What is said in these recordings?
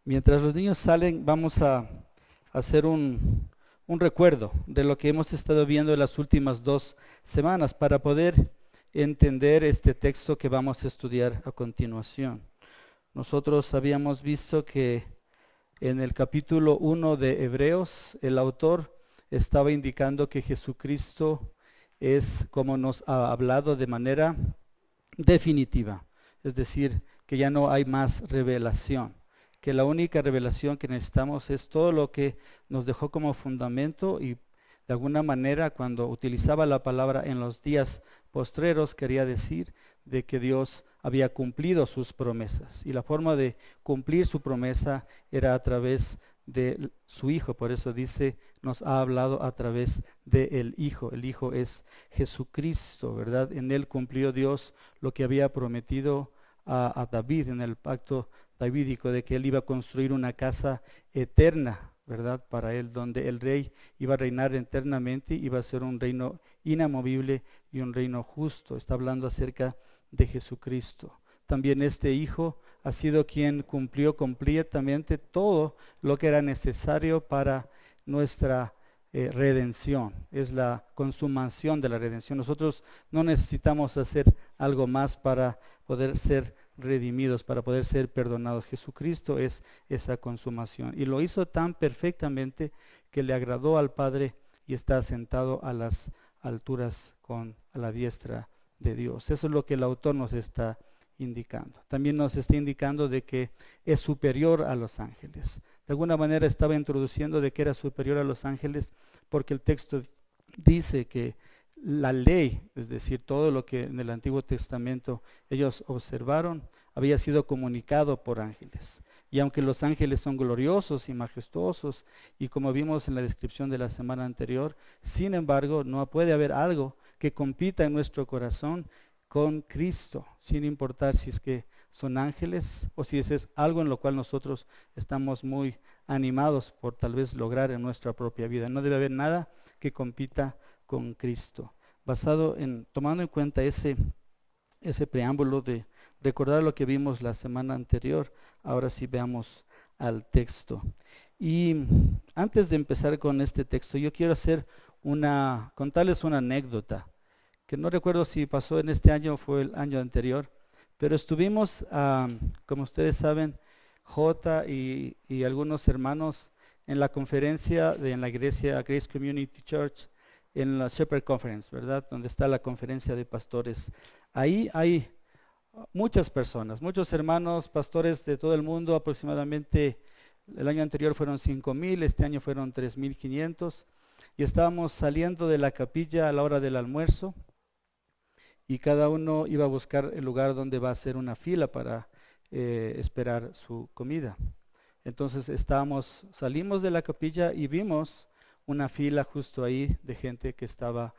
Mientras los niños salen, vamos a hacer un recuerdo de lo que hemos estado viendo en las últimas 2 semanas para poder entender este texto que vamos a estudiar a continuación. Nosotros habíamos visto que en el capítulo 1 de Hebreos, el autor estaba indicando que Jesucristo es como nos ha hablado de manera definitiva, es decir, que ya no hay más revelación, que la única revelación que necesitamos es todo lo que nos dejó como fundamento y de alguna manera cuando utilizaba la palabra en los días postreros quería decir de que Dios había cumplido sus promesas y la forma de cumplir su promesa era a través de su Hijo, por eso dice, nos ha hablado a través del Hijo. El Hijo es Jesucristo, ¿verdad? En él cumplió Dios lo que había prometido a David en el pacto davídico de que él iba a construir una casa eterna, ¿verdad? Para él, donde el rey iba a reinar eternamente, iba a ser un reino inamovible y un reino justo. Está hablando acerca de Jesucristo. También este Hijo ha sido quien cumplió completamente todo lo que era necesario para nuestra redención. Es la consumación de la redención. Nosotros no necesitamos hacer algo más para poder ser redimidos, para poder ser perdonados. Jesucristo es esa consumación. Y lo hizo tan perfectamente que le agradó al Padre y está sentado a las alturas a la diestra de Dios. Eso es lo que el autor nos está indicando. También nos está indicando de que es superior a los ángeles. De alguna manera estaba introduciendo de que era superior a los ángeles porque el texto dice que la ley, es decir, todo lo que en el Antiguo Testamento ellos observaron, había sido comunicado por ángeles. Y aunque los ángeles son gloriosos y majestuosos, y como vimos en la descripción de la semana anterior, sin embargo, no puede haber algo que compita en nuestro corazón con Cristo, sin importar si es que son ángeles o si es algo en lo cual nosotros estamos muy animados por tal vez lograr en nuestra propia vida. No debe haber nada que compita con Cristo. Tomando en cuenta ese preámbulo de recordar lo que vimos la semana anterior, ahora sí veamos al texto. Y antes de empezar con este texto, yo quiero contarles una anécdota que no recuerdo si pasó en este año o fue el año anterior, pero estuvimos, como ustedes saben, J y algunos hermanos en la conferencia en la iglesia Grace Community Church, en la Shepherd Conference, ¿verdad? Donde está la conferencia de pastores. Ahí hay muchas personas, muchos hermanos, pastores de todo el mundo, aproximadamente el año anterior fueron 5,000, este año fueron 3,500, y estábamos saliendo de la capilla a la hora del almuerzo, y cada uno iba a buscar el lugar donde va a hacer una fila para esperar su comida. Entonces salimos de la capilla y vimos una fila justo ahí de gente que estaba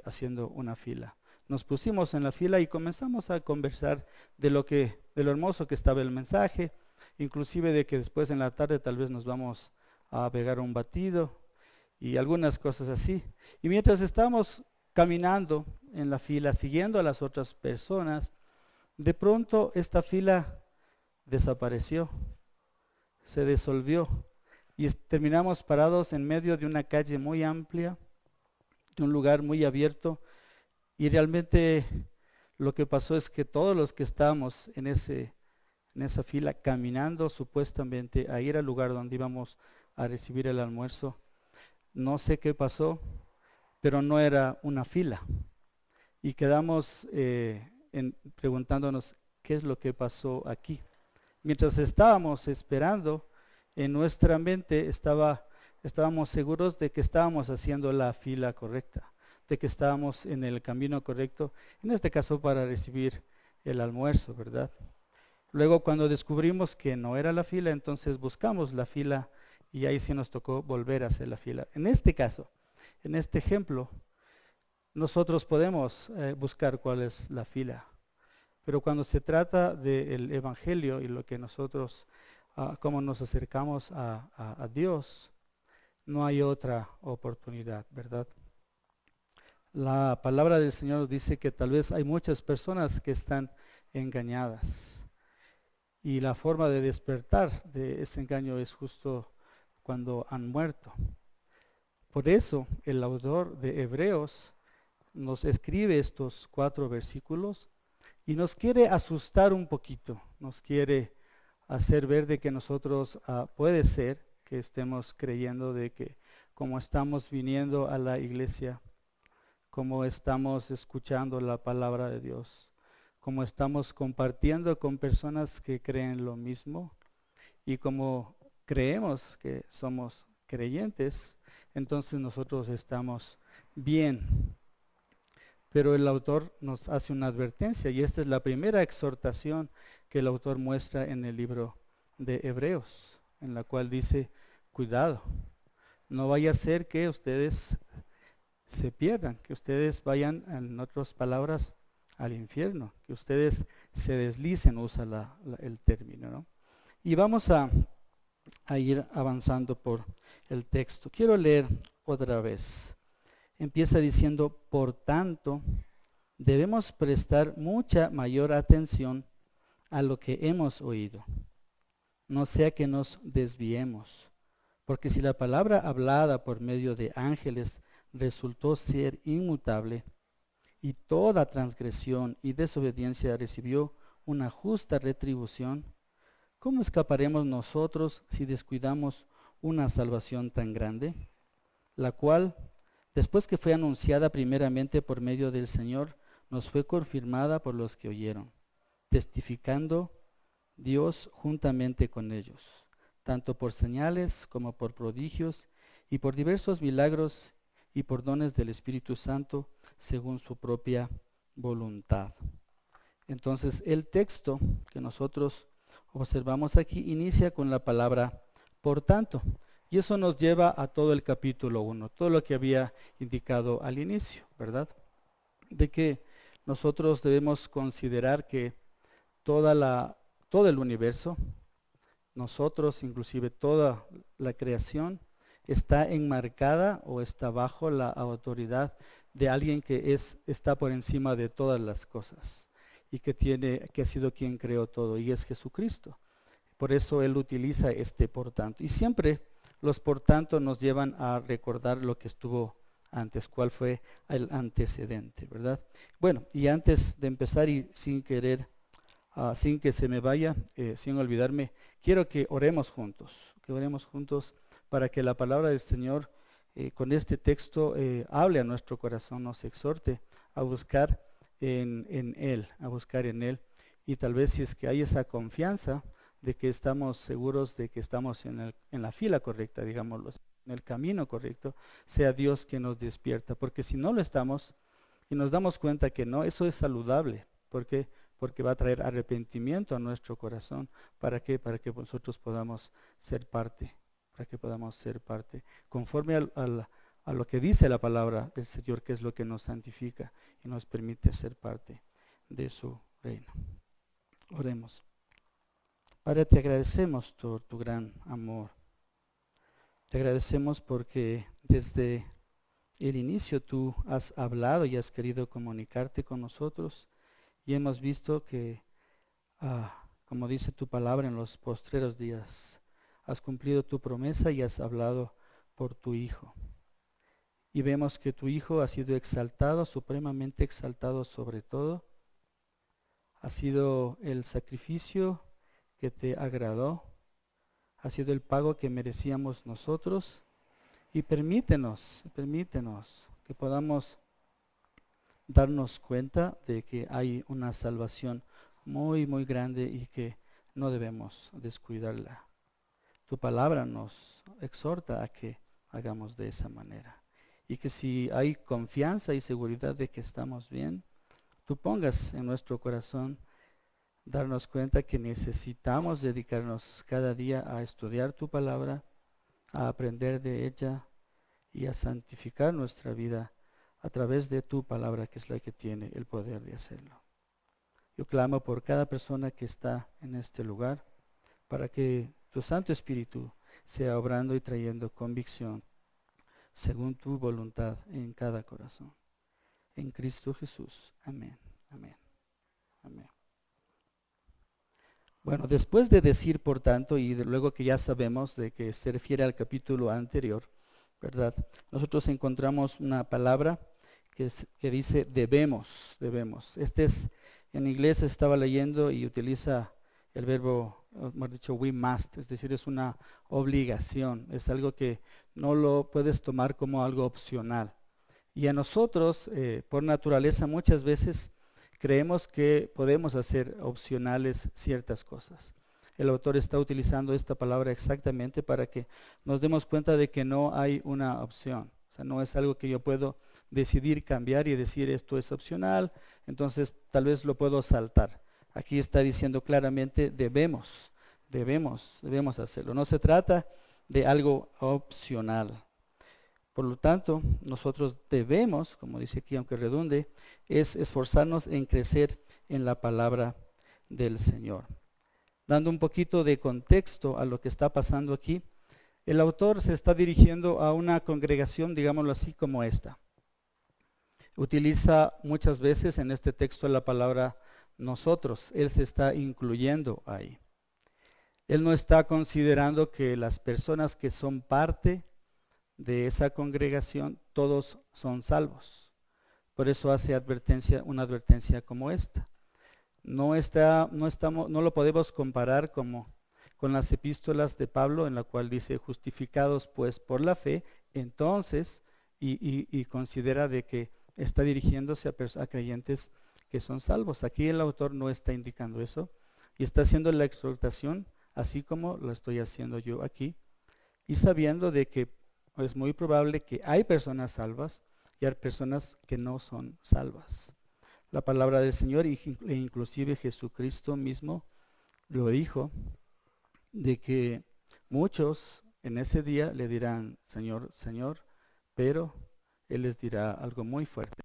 haciendo una fila. Nos pusimos en la fila y comenzamos a conversar de lo hermoso que estaba el mensaje, inclusive de que después en la tarde tal vez nos vamos a pegar un batido y algunas cosas así. Y mientras estábamos caminando en la fila, siguiendo a las otras personas, de pronto esta fila desapareció, se disolvió y terminamos parados en medio de una calle muy amplia, de un lugar muy abierto, y realmente lo que pasó es que todos los que estábamos en esa fila caminando supuestamente a ir al lugar donde íbamos a recibir el almuerzo, no sé qué pasó, pero no era una fila. Y quedamos preguntándonos qué es lo que pasó aquí. Mientras estábamos esperando, en nuestra mente estábamos seguros de que estábamos haciendo la fila correcta, de que estábamos en el camino correcto, en este caso para recibir el almuerzo, ¿verdad? Luego cuando descubrimos que no era la fila, entonces buscamos la fila y ahí sí nos tocó volver a hacer la fila. En este caso, en este ejemplo, nosotros podemos buscar cuál es la fila, pero cuando se trata del Evangelio y lo que nosotros, cómo nos acercamos a Dios, no hay otra oportunidad, ¿verdad? La palabra del Señor dice que tal vez hay muchas personas que están engañadas. Y la forma de despertar de ese engaño es justo cuando han muerto. Por eso el autor de Hebreos nos escribe estos 4 versículos y nos quiere asustar un poquito, nos quiere hacer ver de que nosotros puede ser que estemos creyendo de que como estamos viniendo a la iglesia, como estamos escuchando la palabra de Dios, como estamos compartiendo con personas que creen lo mismo y como creemos que somos creyentes, entonces nosotros estamos bien. Pero el autor nos hace una advertencia y esta es la primera exhortación que el autor muestra en el libro de Hebreos, en la cual dice, cuidado, no vaya a ser que ustedes se pierdan, que ustedes vayan, en otras palabras, al infierno, que ustedes se deslicen, usa el término, ¿no? Y vamos a ir avanzando por el texto. Quiero leer otra vez. Empieza diciendo, por tanto, debemos prestar mucha mayor atención a lo que hemos oído, no sea que nos desviemos, porque si la palabra hablada por medio de ángeles resultó ser inmutable, y toda transgresión y desobediencia recibió una justa retribución, ¿cómo escaparemos nosotros si descuidamos una salvación tan grande, la cual, después que fue anunciada primeramente por medio del Señor, nos fue confirmada por los que oyeron, testificando Dios juntamente con ellos, tanto por señales como por prodigios y por diversos milagros y por dones del Espíritu Santo según su propia voluntad? Entonces el texto que nosotros observamos aquí inicia con la palabra por tanto, y eso nos lleva a todo el capítulo 1, todo lo que había indicado al inicio, ¿verdad? De que nosotros debemos considerar que todo el universo, nosotros, inclusive toda la creación, está enmarcada o está bajo la autoridad de alguien que está por encima de todas las cosas y que ha sido quien creó todo, y es Jesucristo. Por eso él utiliza este por tanto. Y siempre los por tanto nos llevan a recordar lo que estuvo antes, cuál fue el antecedente, ¿verdad? Bueno, y antes de empezar y sin querer, sin que se me vaya, sin olvidarme, quiero que oremos juntos para que la palabra del Señor con este texto hable a nuestro corazón, nos exhorte a buscar en Él, a buscar en Él. Y tal vez si es que hay esa confianza de que estamos seguros de que estamos en la fila correcta, digámoslo, en el camino correcto, sea Dios quien nos despierta. Porque si no lo estamos y nos damos cuenta que no, eso es saludable. ¿Por qué? Porque va a traer arrepentimiento a nuestro corazón. ¿Para qué? Para que nosotros podamos ser parte, para que podamos ser parte, conforme a lo que dice la palabra del Señor, que es lo que nos santifica y nos permite ser parte de su reino. Oremos. Padre, te agradecemos por tu gran amor. Te agradecemos porque desde el inicio tú has hablado y has querido comunicarte con nosotros y hemos visto que, como dice tu palabra, en los postreros días has cumplido tu promesa y has hablado por tu Hijo. Y vemos que tu Hijo ha sido exaltado, supremamente exaltado sobre todo. Ha sido el sacrificio que te agradó, ha sido el pago que merecíamos nosotros, y permítenos que podamos darnos cuenta de que hay una salvación muy, muy grande y que no debemos descuidarla. Tu palabra nos exhorta a que hagamos de esa manera, y que si hay confianza y seguridad de que estamos bien, tú pongas en nuestro corazón darnos cuenta que necesitamos dedicarnos cada día a estudiar tu palabra, a aprender de ella y a santificar nuestra vida a través de tu palabra, que es la que tiene el poder de hacerlo. Yo clamo por cada persona que está en este lugar para que tu Santo Espíritu sea obrando y trayendo convicción según tu voluntad en cada corazón. En Cristo Jesús. Amén. Amén. Amén. Bueno, después de decir, por tanto, y luego que ya sabemos de que se refiere al capítulo anterior, ¿verdad? Nosotros encontramos una palabra que dice debemos, debemos. En inglés estaba leyendo y utiliza el verbo, hemos dicho we must, es decir, es una obligación, es algo que no lo puedes tomar como algo opcional. Y a nosotros, por naturaleza, muchas veces creemos que podemos hacer opcionales ciertas cosas. El autor está utilizando esta palabra exactamente para que nos demos cuenta de que no hay una opción. O sea, no es algo que yo puedo decidir cambiar y decir esto es opcional, entonces tal vez lo puedo saltar. Aquí está diciendo claramente debemos hacerlo. No se trata de algo opcional. Por lo tanto, nosotros debemos, como dice aquí, aunque redunde, es esforzarnos en crecer en la palabra del Señor. Dando un poquito de contexto a lo que está pasando aquí, el autor se está dirigiendo a una congregación, digámoslo así, como esta. Utiliza muchas veces en este texto la palabra nosotros. Él se está incluyendo ahí. Él no está considerando que las personas que son parte de esa congregación, todos son salvos. Por eso hace una advertencia como esta. No lo podemos comparar con las epístolas de Pablo, en la cual dice, justificados pues por la fe, entonces, y considera de que está dirigiéndose a creyentes que son salvos. Aquí el autor no está indicando eso, y está haciendo la exhortación, así como lo estoy haciendo yo aquí, y sabiendo de que es muy probable que hay personas salvas y hay personas que no son salvas. La palabra del Señor e inclusive Jesucristo mismo lo dijo, de que muchos en ese día le dirán, Señor, Señor, pero Él les dirá algo muy fuerte,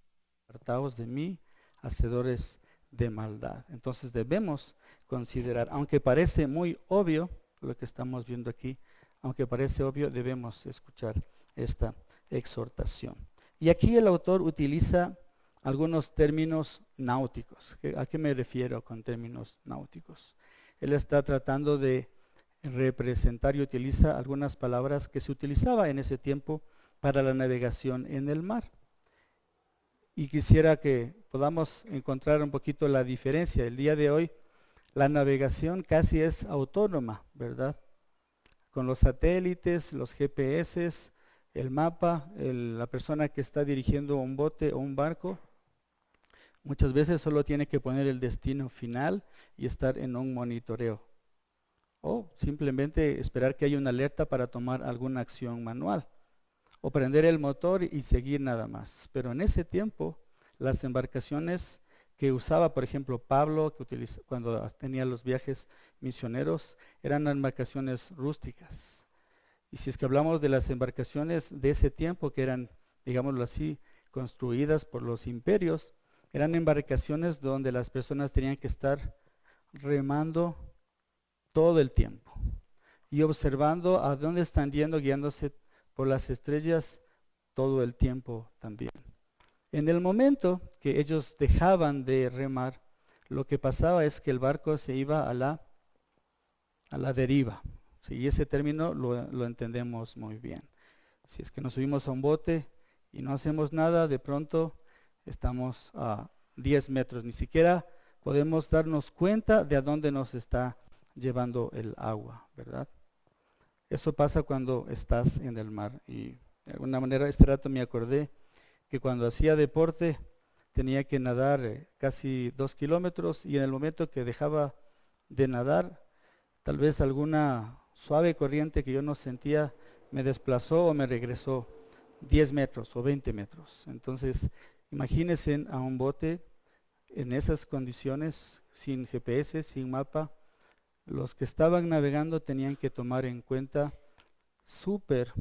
apartaos de mí, hacedores de maldad. Entonces debemos considerar, aunque parece muy obvio lo que estamos viendo aquí, aunque parece obvio, debemos escuchar esta exhortación. Y aquí el autor utiliza algunos términos náuticos. ¿A qué me refiero con términos náuticos? Él está tratando de representar y utiliza algunas palabras que se utilizaba en ese tiempo para la navegación en el mar. Y quisiera que podamos encontrar un poquito la diferencia. El día de hoy la navegación casi es autónoma, ¿verdad? Con los satélites, los GPS, el mapa, la persona que está dirigiendo un bote o un barco, muchas veces solo tiene que poner el destino final y estar en un monitoreo. O simplemente esperar que haya una alerta para tomar alguna acción manual. O prender el motor y seguir nada más. Pero en ese tiempo, las embarcaciones que usaba, por ejemplo, Pablo, cuando tenía los viajes misioneros, eran embarcaciones rústicas. Y si es que hablamos de las embarcaciones de ese tiempo, que eran, digámoslo así, construidas por los imperios, eran embarcaciones donde las personas tenían que estar remando todo el tiempo y observando a dónde están yendo, guiándose por las estrellas todo el tiempo también. En el momento que ellos dejaban de remar, lo que pasaba es que el barco se iba a la deriva. Sí, y ese término lo entendemos muy bien. Si es que nos subimos a un bote y no hacemos nada, de pronto estamos a 10 metros. Ni siquiera podemos darnos cuenta de a dónde nos está llevando el agua, ¿verdad? Eso pasa cuando estás en el mar. Y de alguna manera este rato me acordé que cuando hacía deporte tenía que nadar casi 2 kilómetros, y en el momento que dejaba de nadar, tal vez alguna suave corriente que yo no sentía me desplazó o me regresó 10 metros o 20 metros. Entonces, imagínense a un bote en esas condiciones, sin GPS, sin mapa. Los que estaban navegando tenían que tomar en cuenta súper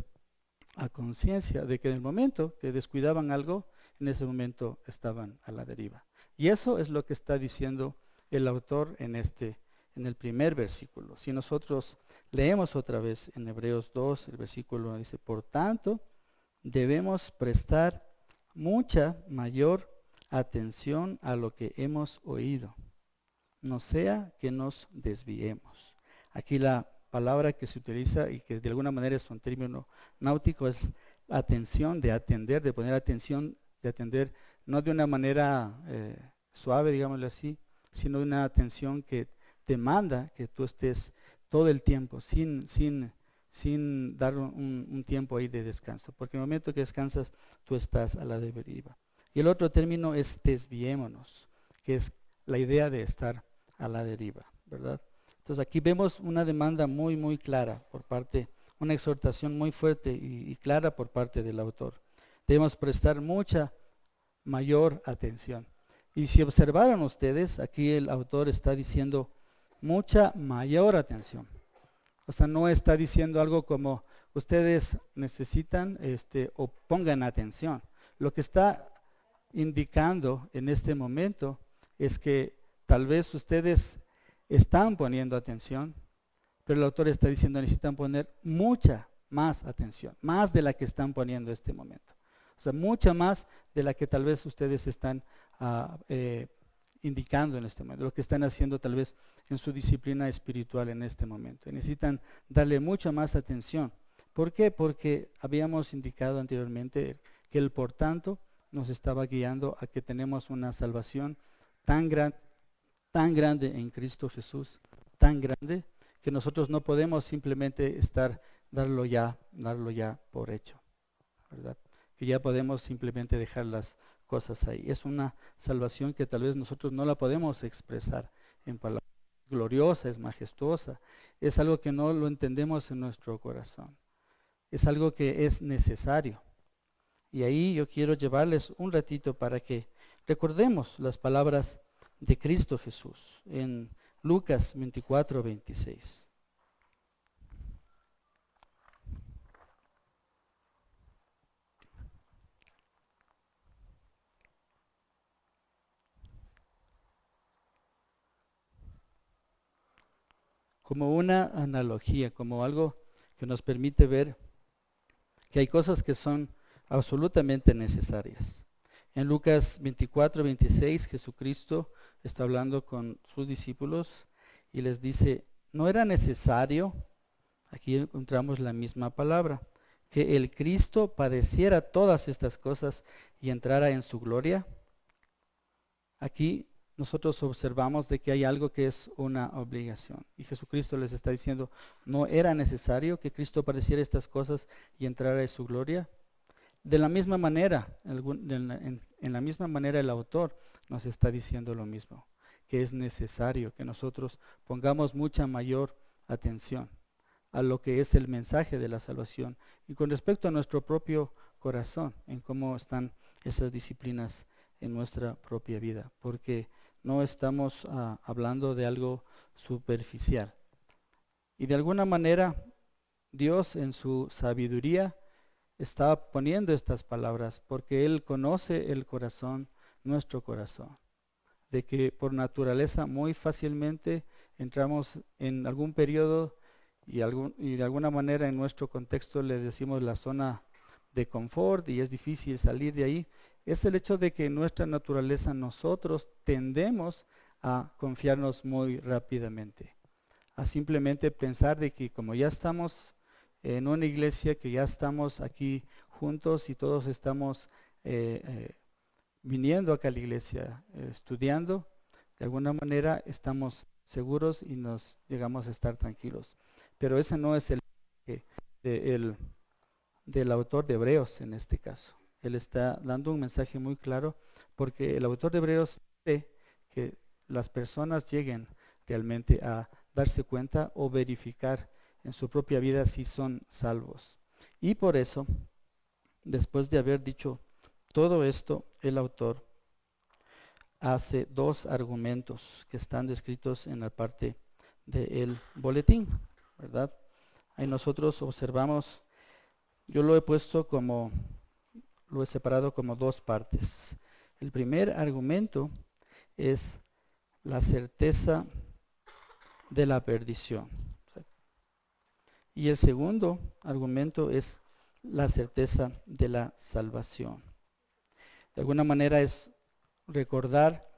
a conciencia de que en el momento que descuidaban algo, en ese momento estaban a la deriva. Y eso es lo que está diciendo el autor en el primer versículo. Si nosotros leemos otra vez en Hebreos 2, el versículo 1 dice, por tanto, debemos prestar mucha mayor atención a lo que hemos oído. no sea que nos desviemos. Aquí la palabra que se utiliza y que de alguna manera es un término náutico es atención, de atender, de poner atención, de atender no de una manera suave, digámoslo así, sino de una atención que demanda que tú estés todo el tiempo sin dar un tiempo ahí de descanso, porque en el momento que descansas tú estás a la deriva. Y el otro término es desviémonos, que es la idea de estar a la deriva, ¿verdad? Entonces aquí vemos una demanda muy, muy clara por parte, una exhortación muy fuerte y clara por parte del autor. Debemos prestar mucha mayor atención. Y si observaron ustedes, aquí el autor está diciendo mucha mayor atención. O sea, no está diciendo algo como ustedes necesitan o pongan atención. Lo que está indicando en este momento es que tal vez ustedes están poniendo atención, pero el autor está diciendo necesitan poner mucha más atención, más de la que están poniendo en este momento. O sea, mucha más de la que tal vez ustedes están indicando en este momento, lo que están haciendo tal vez en su disciplina espiritual en este momento. Necesitan darle mucha más atención. ¿Por qué? Porque habíamos indicado anteriormente que el por tanto nos estaba guiando a que tenemos una salvación tan grande en Cristo Jesús, tan grande, que nosotros no podemos simplemente darlo ya por hecho, ¿verdad? Que ya podemos simplemente dejar las cosas ahí. Es una salvación que tal vez nosotros no la podemos expresar en palabras. Gloriosa, es majestuosa, es algo que no lo entendemos en nuestro corazón. Es algo que es necesario. Y ahí yo quiero llevarles un ratito para que recordemos las palabras de Cristo Jesús en Lucas 24:26. Como una analogía, como algo que nos permite ver que hay cosas que son absolutamente necesarias. En Lucas 24:26, Jesucristo está hablando con sus discípulos y les dice, no era necesario, aquí encontramos la misma palabra, que el Cristo padeciera todas estas cosas y entrara en su gloria. Aquí nosotros observamos de que hay algo que es una obligación. Y Jesucristo les está diciendo, no era necesario que Cristo padeciera estas cosas y entrara en su gloria. De la misma manera, en la misma manera el autor nos está diciendo lo mismo, que es necesario que nosotros pongamos mucha mayor atención a lo que es el mensaje de la salvación y con respecto a nuestro propio corazón, en cómo están esas disciplinas en nuestra propia vida, porque no estamos hablando de algo superficial. Y de alguna manera Dios en su sabiduría está poniendo estas palabras porque Él conoce el corazón, nuestro corazón, de que por naturaleza muy fácilmente entramos en algún periodo y de alguna manera en nuestro contexto le decimos la zona de confort y es difícil salir de ahí. Es el hecho de que en nuestra naturaleza nosotros tendemos a confiarnos muy rápidamente, a simplemente pensar de que como ya estamos en una iglesia, que ya estamos aquí juntos y todos estamos viniendo acá a la iglesia, estudiando, de alguna manera estamos seguros y nos llegamos a estar tranquilos. Pero ese no es el del autor de Hebreos en este caso. Él está dando un mensaje muy claro porque el autor de Hebreos quiere que las personas lleguen realmente a darse cuenta o verificar en su propia vida si son salvos. Y por eso, después de haber dicho todo esto, el autor hace dos argumentos que están descritos en la parte del boletín, ¿verdad? Ahí nosotros observamos, yo lo he separado como dos partes. El primer argumento es la certeza de la perdición. Y el segundo argumento es la certeza de la salvación. De alguna manera es recordar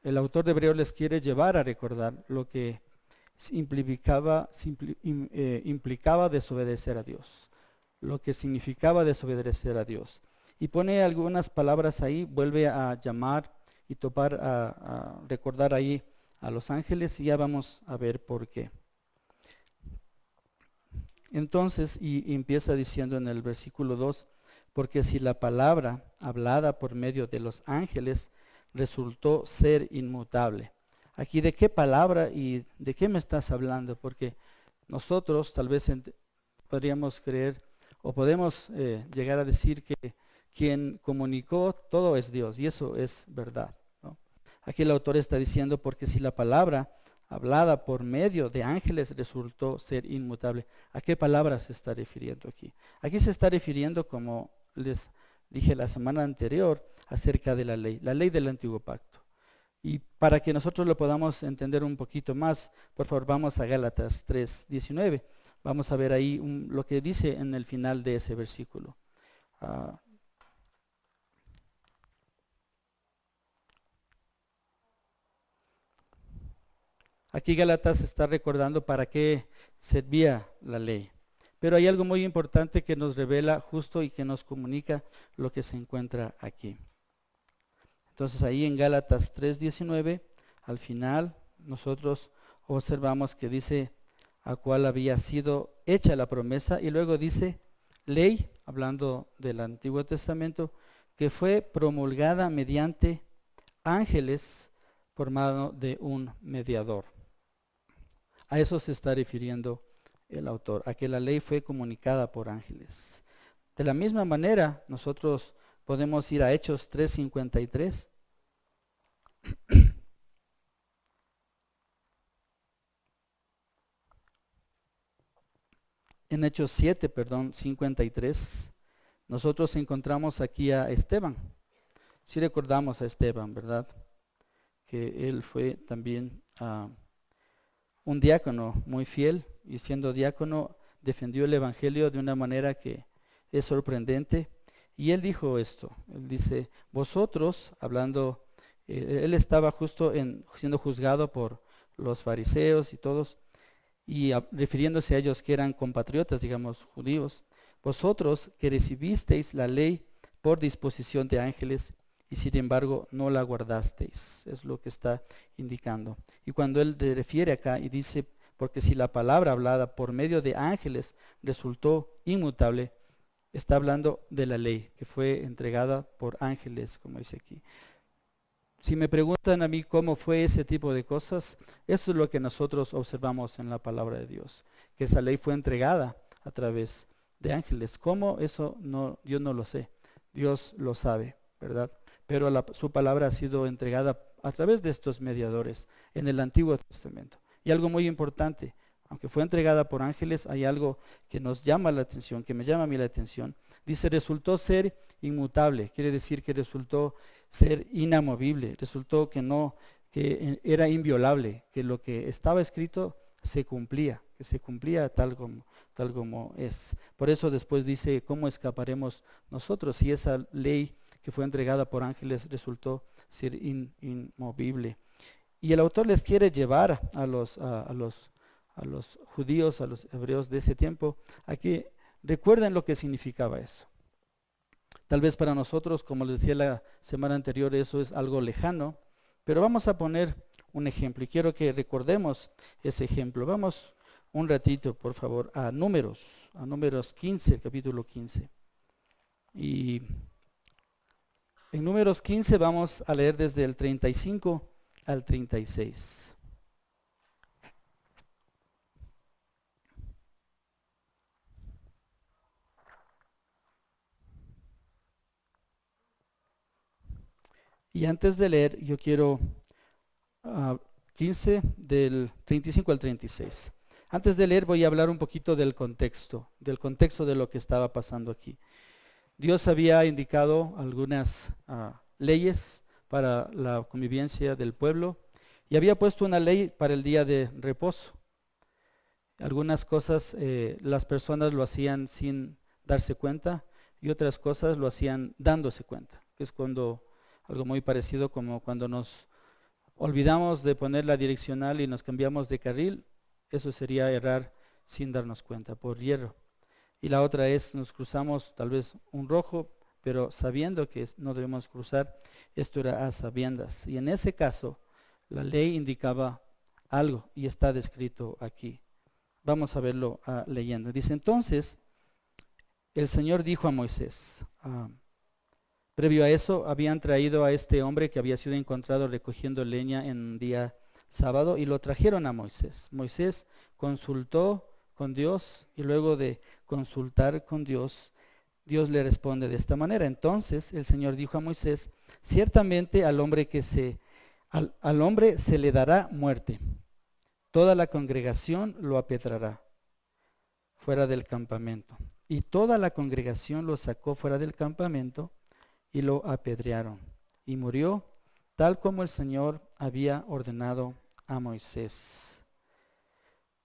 el autor de Hebreos les quiere llevar a recordar lo que implicaba desobedecer a Dios, lo que significaba desobedecer a Dios. Y pone algunas palabras ahí, vuelve a llamar y topar, a recordar ahí a los ángeles, y ya vamos a ver por qué. Entonces, y empieza diciendo en el versículo 2, porque si la palabra hablada por medio de los ángeles resultó ser inmutable. Aquí, ¿de qué palabra y de qué me estás hablando? Porque nosotros tal vez podríamos creer o podemos llegar a decir que quien comunicó todo es Dios, y eso es verdad, ¿no? Aquí el autor está diciendo, porque si la palabra hablada por medio de ángeles resultó ser inmutable. ¿A qué palabra se está refiriendo aquí? Aquí se está refiriendo, como les dije la semana anterior, acerca de la ley del antiguo pacto. Y para que nosotros lo podamos entender un poquito más, por favor vamos a Gálatas 3:19. Vamos a ver ahí lo que dice en el final de ese versículo. Aquí Gálatas está recordando para qué servía la ley. Pero hay algo muy importante que nos revela justo y que nos comunica lo que se encuentra aquí. Entonces ahí en Gálatas 3:19, al final nosotros observamos que dice a cuál había sido hecha la promesa, y luego dice ley, hablando del Antiguo Testamento, que fue promulgada mediante ángeles por mano de un mediador. A eso se está refiriendo el autor, a que la ley fue comunicada por ángeles. De la misma manera, nosotros podemos ir a Hechos 3:53. En Hechos 53, nosotros encontramos aquí a Esteban. Si recordamos a Esteban, ¿verdad? Que él fue también un diácono muy fiel, y siendo diácono defendió el evangelio de una manera que es sorprendente. Y él dijo esto, él dice, vosotros, hablando, él estaba justo siendo juzgado por los fariseos y todos, y refiriéndose a ellos que eran compatriotas, digamos, judíos, vosotros que recibisteis la ley por disposición de ángeles, y sin embargo no la guardasteis. Es lo que está indicando. Y cuando él refiere acá y dice, porque si la palabra hablada por medio de ángeles resultó inmutable, está hablando de la ley que fue entregada por ángeles, como dice aquí. Si me preguntan a mí cómo fue ese tipo de cosas, eso es lo que nosotros observamos en la palabra de Dios, que esa ley fue entregada a través de ángeles. ¿Cómo? Eso no, yo no lo sé, Dios lo sabe, ¿verdad? Pero su palabra ha sido entregada a través de estos mediadores en el Antiguo Testamento. Y algo muy importante, aunque fue entregada por ángeles, hay algo que nos llama la atención, que me llama a mí la atención. Dice, resultó ser inmutable, quiere decir que resultó ser inamovible, resultó que era inviolable, que lo que estaba escrito se cumplía, que se cumplía tal como es. Por eso después dice, ¿cómo escaparemos nosotros si esa ley que fue entregada por ángeles resultó ser inmovible? Y el autor les quiere llevar a los judíos, a los hebreos de ese tiempo, a que recuerden lo que significaba eso. Tal vez para nosotros, como les decía la semana anterior, eso es algo lejano, pero vamos a poner un ejemplo y quiero que recordemos ese ejemplo. Vamos un ratito, por favor, a Números 15, el capítulo 15. Y en Números 15 vamos a leer desde el 35 al 36. Y antes de leer, yo quiero 15 del 35 al 36. Antes de leer voy a hablar un poquito del contexto de lo que estaba pasando aquí. Dios había indicado algunas leyes para la convivencia del pueblo y había puesto una ley para el día de reposo. Algunas cosas las personas lo hacían sin darse cuenta y otras cosas lo hacían dándose cuenta, que es algo muy parecido como cuando nos olvidamos de poner la direccional y nos cambiamos de carril, eso sería errar sin darnos cuenta, por hierro. Y la otra es, nos cruzamos tal vez un rojo, pero sabiendo que no debemos cruzar, esto era a sabiendas. Y en ese caso, la ley indicaba algo y está descrito aquí. Vamos a verlo leyendo. Dice, entonces, el Señor dijo a Moisés, previo a eso, habían traído a este hombre que había sido encontrado recogiendo leña en un día sábado y lo trajeron a Moisés. Moisés consultó con Dios y luego de consultar con Dios, Dios le responde de esta manera. Entonces el Señor dijo a Moisés, ciertamente al hombre se le dará muerte. Toda la congregación lo apedrará fuera del campamento. Y toda la congregación lo sacó fuera del campamento y lo apedrearon. Y murió tal como el Señor había ordenado a Moisés.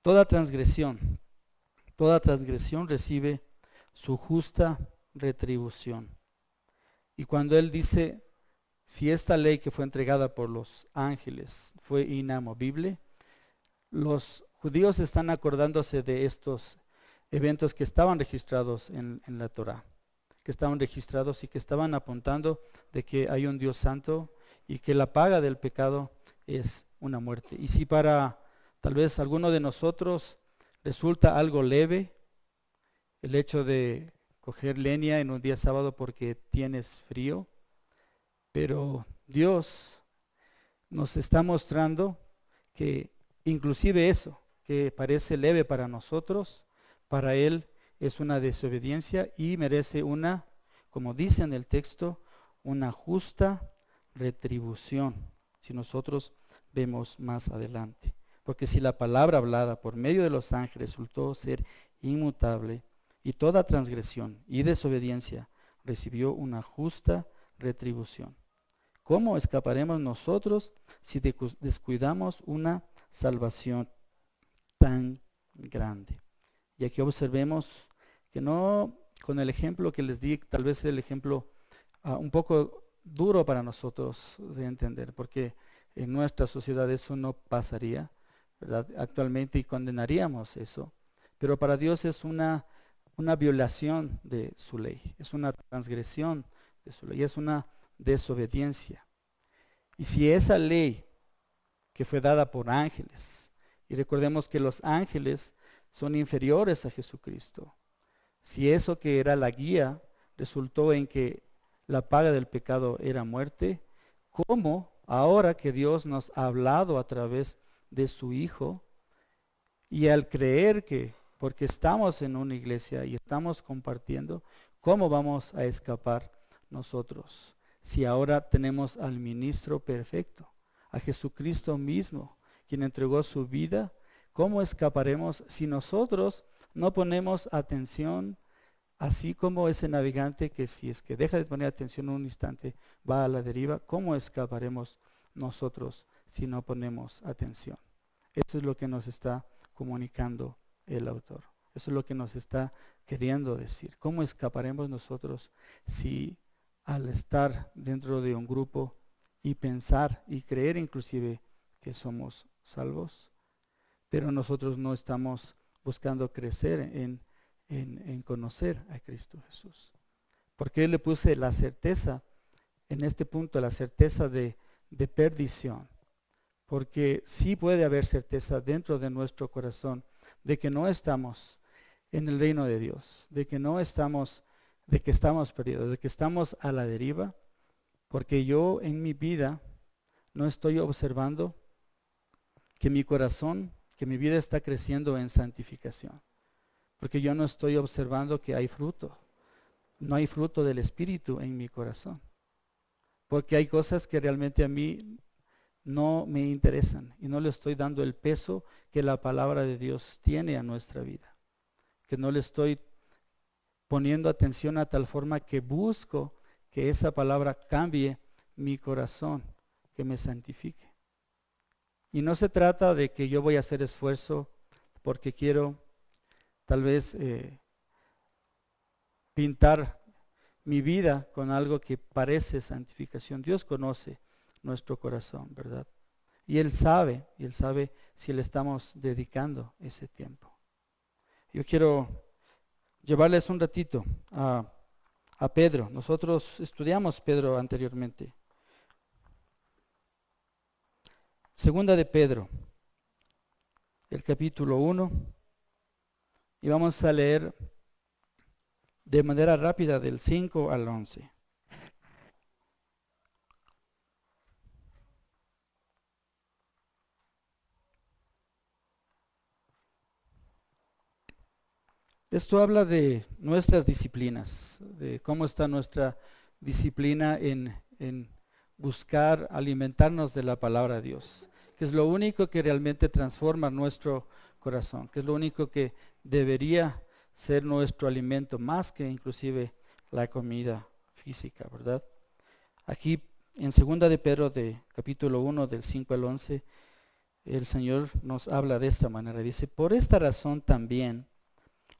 Toda transgresión recibe su justa retribución. Y cuando Él dice, si esta ley que fue entregada por los ángeles fue inamovible, los judíos están acordándose de estos eventos que estaban registrados en la Torá, que estaban registrados y que estaban apuntando de que hay un Dios santo y que la paga del pecado es una muerte. Y si para tal vez alguno de nosotros resulta algo leve el hecho de coger leña en un día sábado porque tienes frío, pero Dios nos está mostrando que inclusive eso, que parece leve para nosotros, para Él es una desobediencia y merece una, como dice en el texto, una justa retribución, si nosotros vemos más adelante. Porque si la palabra hablada por medio de los ángeles resultó ser inmutable y toda transgresión y desobediencia recibió una justa retribución, ¿cómo escaparemos nosotros si descuidamos una salvación tan grande? Y aquí observemos que no, con el ejemplo que les di, tal vez el ejemplo un poco duro para nosotros de entender, porque en nuestra sociedad eso no pasaría, ¿verdad? Actualmente y condenaríamos eso, pero para Dios es una violación de su ley, es una transgresión de su ley, es una desobediencia. Y si esa ley que fue dada por ángeles, y recordemos que los ángeles son inferiores a Jesucristo, si eso que era la guía resultó en que la paga del pecado era muerte, ¿cómo ahora que Dios nos ha hablado a través de su Hijo y al creer que porque estamos en una iglesia y estamos compartiendo, cómo vamos a escapar nosotros si ahora tenemos al ministro perfecto, a Jesucristo mismo, quien entregó su vida? ¿Cómo escaparemos si nosotros no ponemos atención, así como ese navegante que si es que deja de poner atención un instante va a la deriva? ¿Cómo escaparemos nosotros si no ponemos atención? Eso es lo que nos está comunicando el autor. Eso es lo que nos está queriendo decir. ¿Cómo escaparemos nosotros si al estar dentro de un grupo y pensar y creer inclusive que somos salvos, pero nosotros no estamos buscando crecer en conocer a Cristo Jesús? Porque Él le puse la certeza, en este punto, la certeza de perdición. Porque sí puede haber certeza dentro de nuestro corazón de que no estamos en el reino de Dios, de que no estamos, de que estamos perdidos, de que estamos a la deriva, porque yo en mi vida no estoy observando que mi corazón, que mi vida está creciendo en santificación, porque yo no estoy observando que hay fruto, no hay fruto del Espíritu en mi corazón, porque hay cosas que realmente a mí no me interesan y no le estoy dando el peso que la palabra de Dios tiene a nuestra vida, que no le estoy poniendo atención a tal forma que busco que esa palabra cambie mi corazón, que me santifique. Y no se trata de que yo voy a hacer esfuerzo porque quiero tal vez pintar mi vida con algo que parece santificación. Dios conoce nuestro corazón, ¿verdad? y Él sabe si le estamos dedicando ese tiempo. Yo quiero llevarles un ratito a Pedro. Nosotros estudiamos Pedro anteriormente. Segunda de Pedro, el capítulo 1, y vamos a leer de manera rápida del 5 al 11. Esto habla de nuestras disciplinas, de cómo está nuestra disciplina en buscar alimentarnos de la palabra de Dios, que es lo único que realmente transforma nuestro corazón, que es lo único que debería ser nuestro alimento, más que inclusive la comida física, ¿verdad? Aquí en 2 de Pedro, de capítulo 1, del 5 al 11, el Señor nos habla de esta manera. Dice, por esta razón también,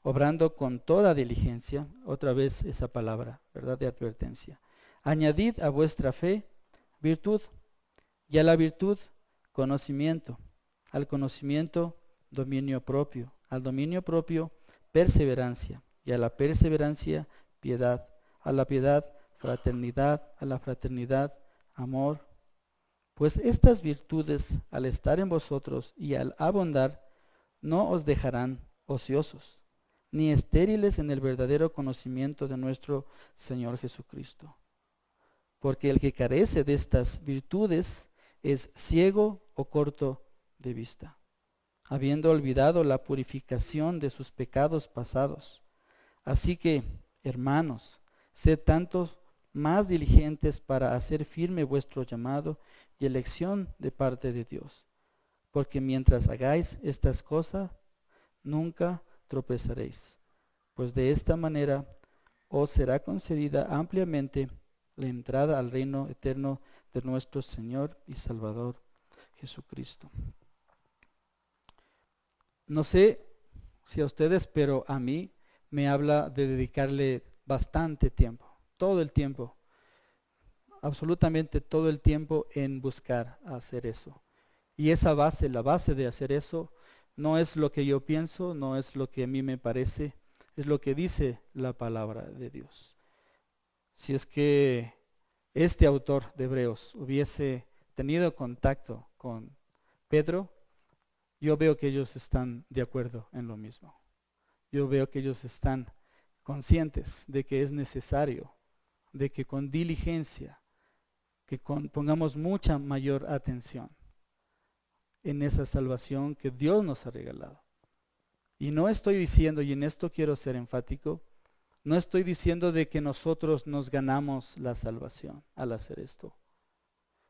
obrando con toda diligencia, otra vez esa palabra, ¿verdad?, de advertencia. Añadid a vuestra fe virtud, y a la virtud conocimiento, al conocimiento dominio propio, al dominio propio perseverancia, y a la perseverancia piedad, a la piedad fraternidad, a la fraternidad amor. Pues estas virtudes, al estar en vosotros y al abundar, no os dejarán ociosos, ni estériles en el verdadero conocimiento de nuestro Señor Jesucristo. Porque el que carece de estas virtudes es ciego o corto de vista, habiendo olvidado la purificación de sus pecados pasados. Así que, hermanos, sed tanto más diligentes para hacer firme vuestro llamado y elección de parte de Dios. Porque mientras hagáis estas cosas, nunca tropezaréis, pues de esta manera os será concedida ampliamente la entrada al reino eterno de nuestro Señor y Salvador Jesucristo. No sé si a ustedes, pero a mí me habla de dedicarle bastante tiempo, todo el tiempo, absolutamente todo el tiempo en buscar hacer eso. Y esa base, la base de hacer eso, no es lo que yo pienso, no es lo que a mí me parece, es lo que dice la palabra de Dios. Si es que este autor de Hebreos hubiese tenido contacto con Pedro, yo veo que ellos están de acuerdo en lo mismo. Yo veo que ellos están conscientes de que es necesario, de que con diligencia, que pongamos mucha mayor atención en esa salvación que Dios nos ha regalado. Y no estoy diciendo, y en esto quiero ser enfático, no estoy diciendo de que nosotros nos ganamos la salvación al hacer esto,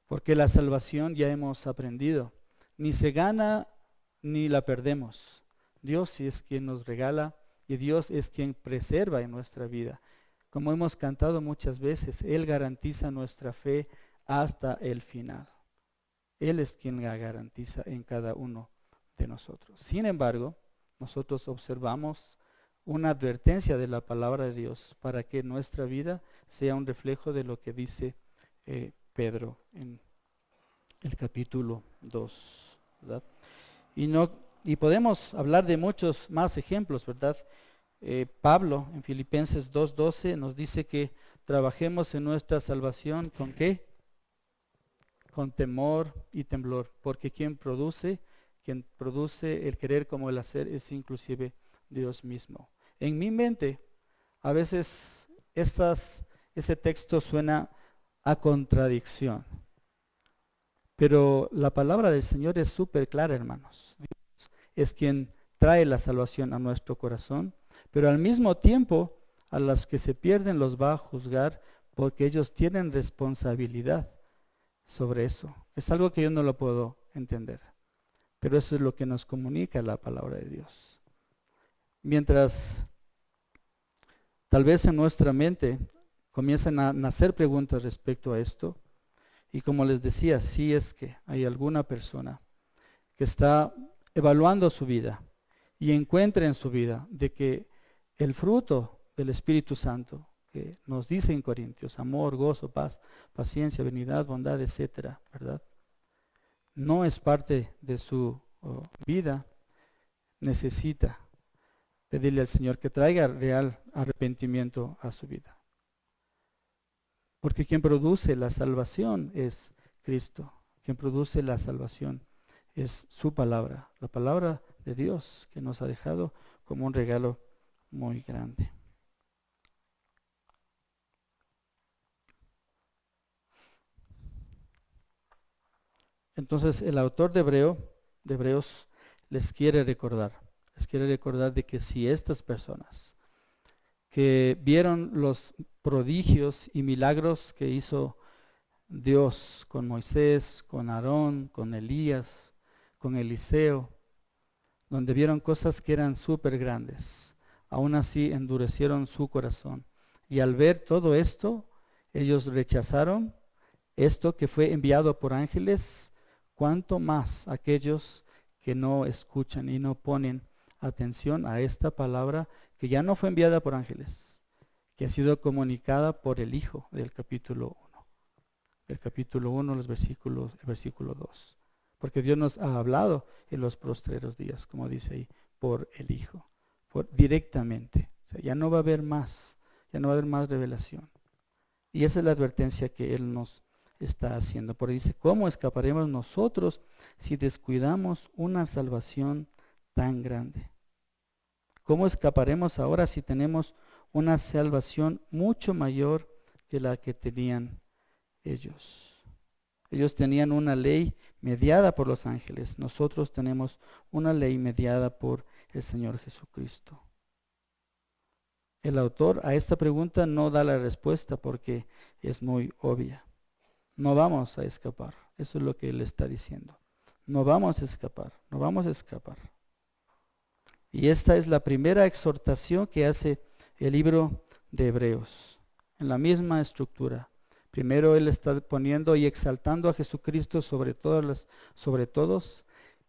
porque la salvación ya hemos aprendido, ni se gana ni la perdemos. Dios sí es quien nos regala y Dios es quien preserva en nuestra vida. Como hemos cantado muchas veces, Él garantiza nuestra fe hasta el final. Él es quien la garantiza en cada uno de nosotros. Sin embargo, nosotros observamos una advertencia de la palabra de Dios para que nuestra vida sea un reflejo de lo que dice Pedro en el capítulo 2, ¿verdad? Y podemos hablar de muchos más ejemplos, ¿verdad? Pablo en Filipenses 2:12 nos dice que trabajemos en nuestra salvación ¿con qué? Con temor y temblor, porque quien produce el querer como el hacer es inclusive Dios mismo. En mi mente, a veces ese texto suena a contradicción, pero la palabra del Señor es súper clara, hermanos. Dios es quien trae la salvación a nuestro corazón, pero al mismo tiempo a las que se pierden los va a juzgar porque ellos tienen responsabilidad sobre eso. Es algo que yo no lo puedo entender, pero eso es lo que nos comunica la palabra de Dios. Mientras tal vez en nuestra mente comiencen a nacer preguntas respecto a esto, y como les decía, si es que hay alguna persona que está evaluando su vida y encuentra en su vida de que el fruto del Espíritu Santo, que nos dice en Corintios, amor, gozo, paz, paciencia, benignidad, bondad, etcétera, ¿verdad? no es parte de su vida, necesita pedirle al Señor que traiga real arrepentimiento a su vida. Porque quien produce la salvación es Cristo. Quien produce la salvación es su palabra, la palabra de Dios que nos ha dejado como un regalo muy grande. Entonces el autor de Hebreos les quiere recordar de que si estas personas que vieron los prodigios y milagros que hizo Dios con Moisés, con Aarón, con Elías, con Eliseo, donde vieron cosas que eran súper grandes, aún así endurecieron su corazón. Y al ver todo esto, ellos rechazaron esto que fue enviado por ángeles, cuanto más aquellos que no escuchan y no ponen atención a esta palabra que ya no fue enviada por ángeles, que ha sido comunicada por el Hijo del capítulo 1. Del capítulo 1, el versículo 2. Porque Dios nos ha hablado en los postreros días, como dice ahí, por el Hijo, directamente. O sea, ya no va a haber más revelación. Y esa es la advertencia que Él nos está haciendo. Porque dice, ¿cómo escaparemos nosotros si descuidamos una salvación tan grande? ¿Cómo escaparemos ahora si tenemos una salvación mucho mayor que la que tenían ellos? Ellos tenían una ley mediada por los ángeles. Nosotros tenemos una ley mediada por el Señor Jesucristo. El autor a esta pregunta no da la respuesta porque es muy obvia. No vamos a escapar. Eso es lo que él está diciendo. No vamos a escapar, no vamos a escapar. Y esta es la primera exhortación que hace el libro de Hebreos, en la misma estructura. Primero él está poniendo y exaltando a Jesucristo sobre todos,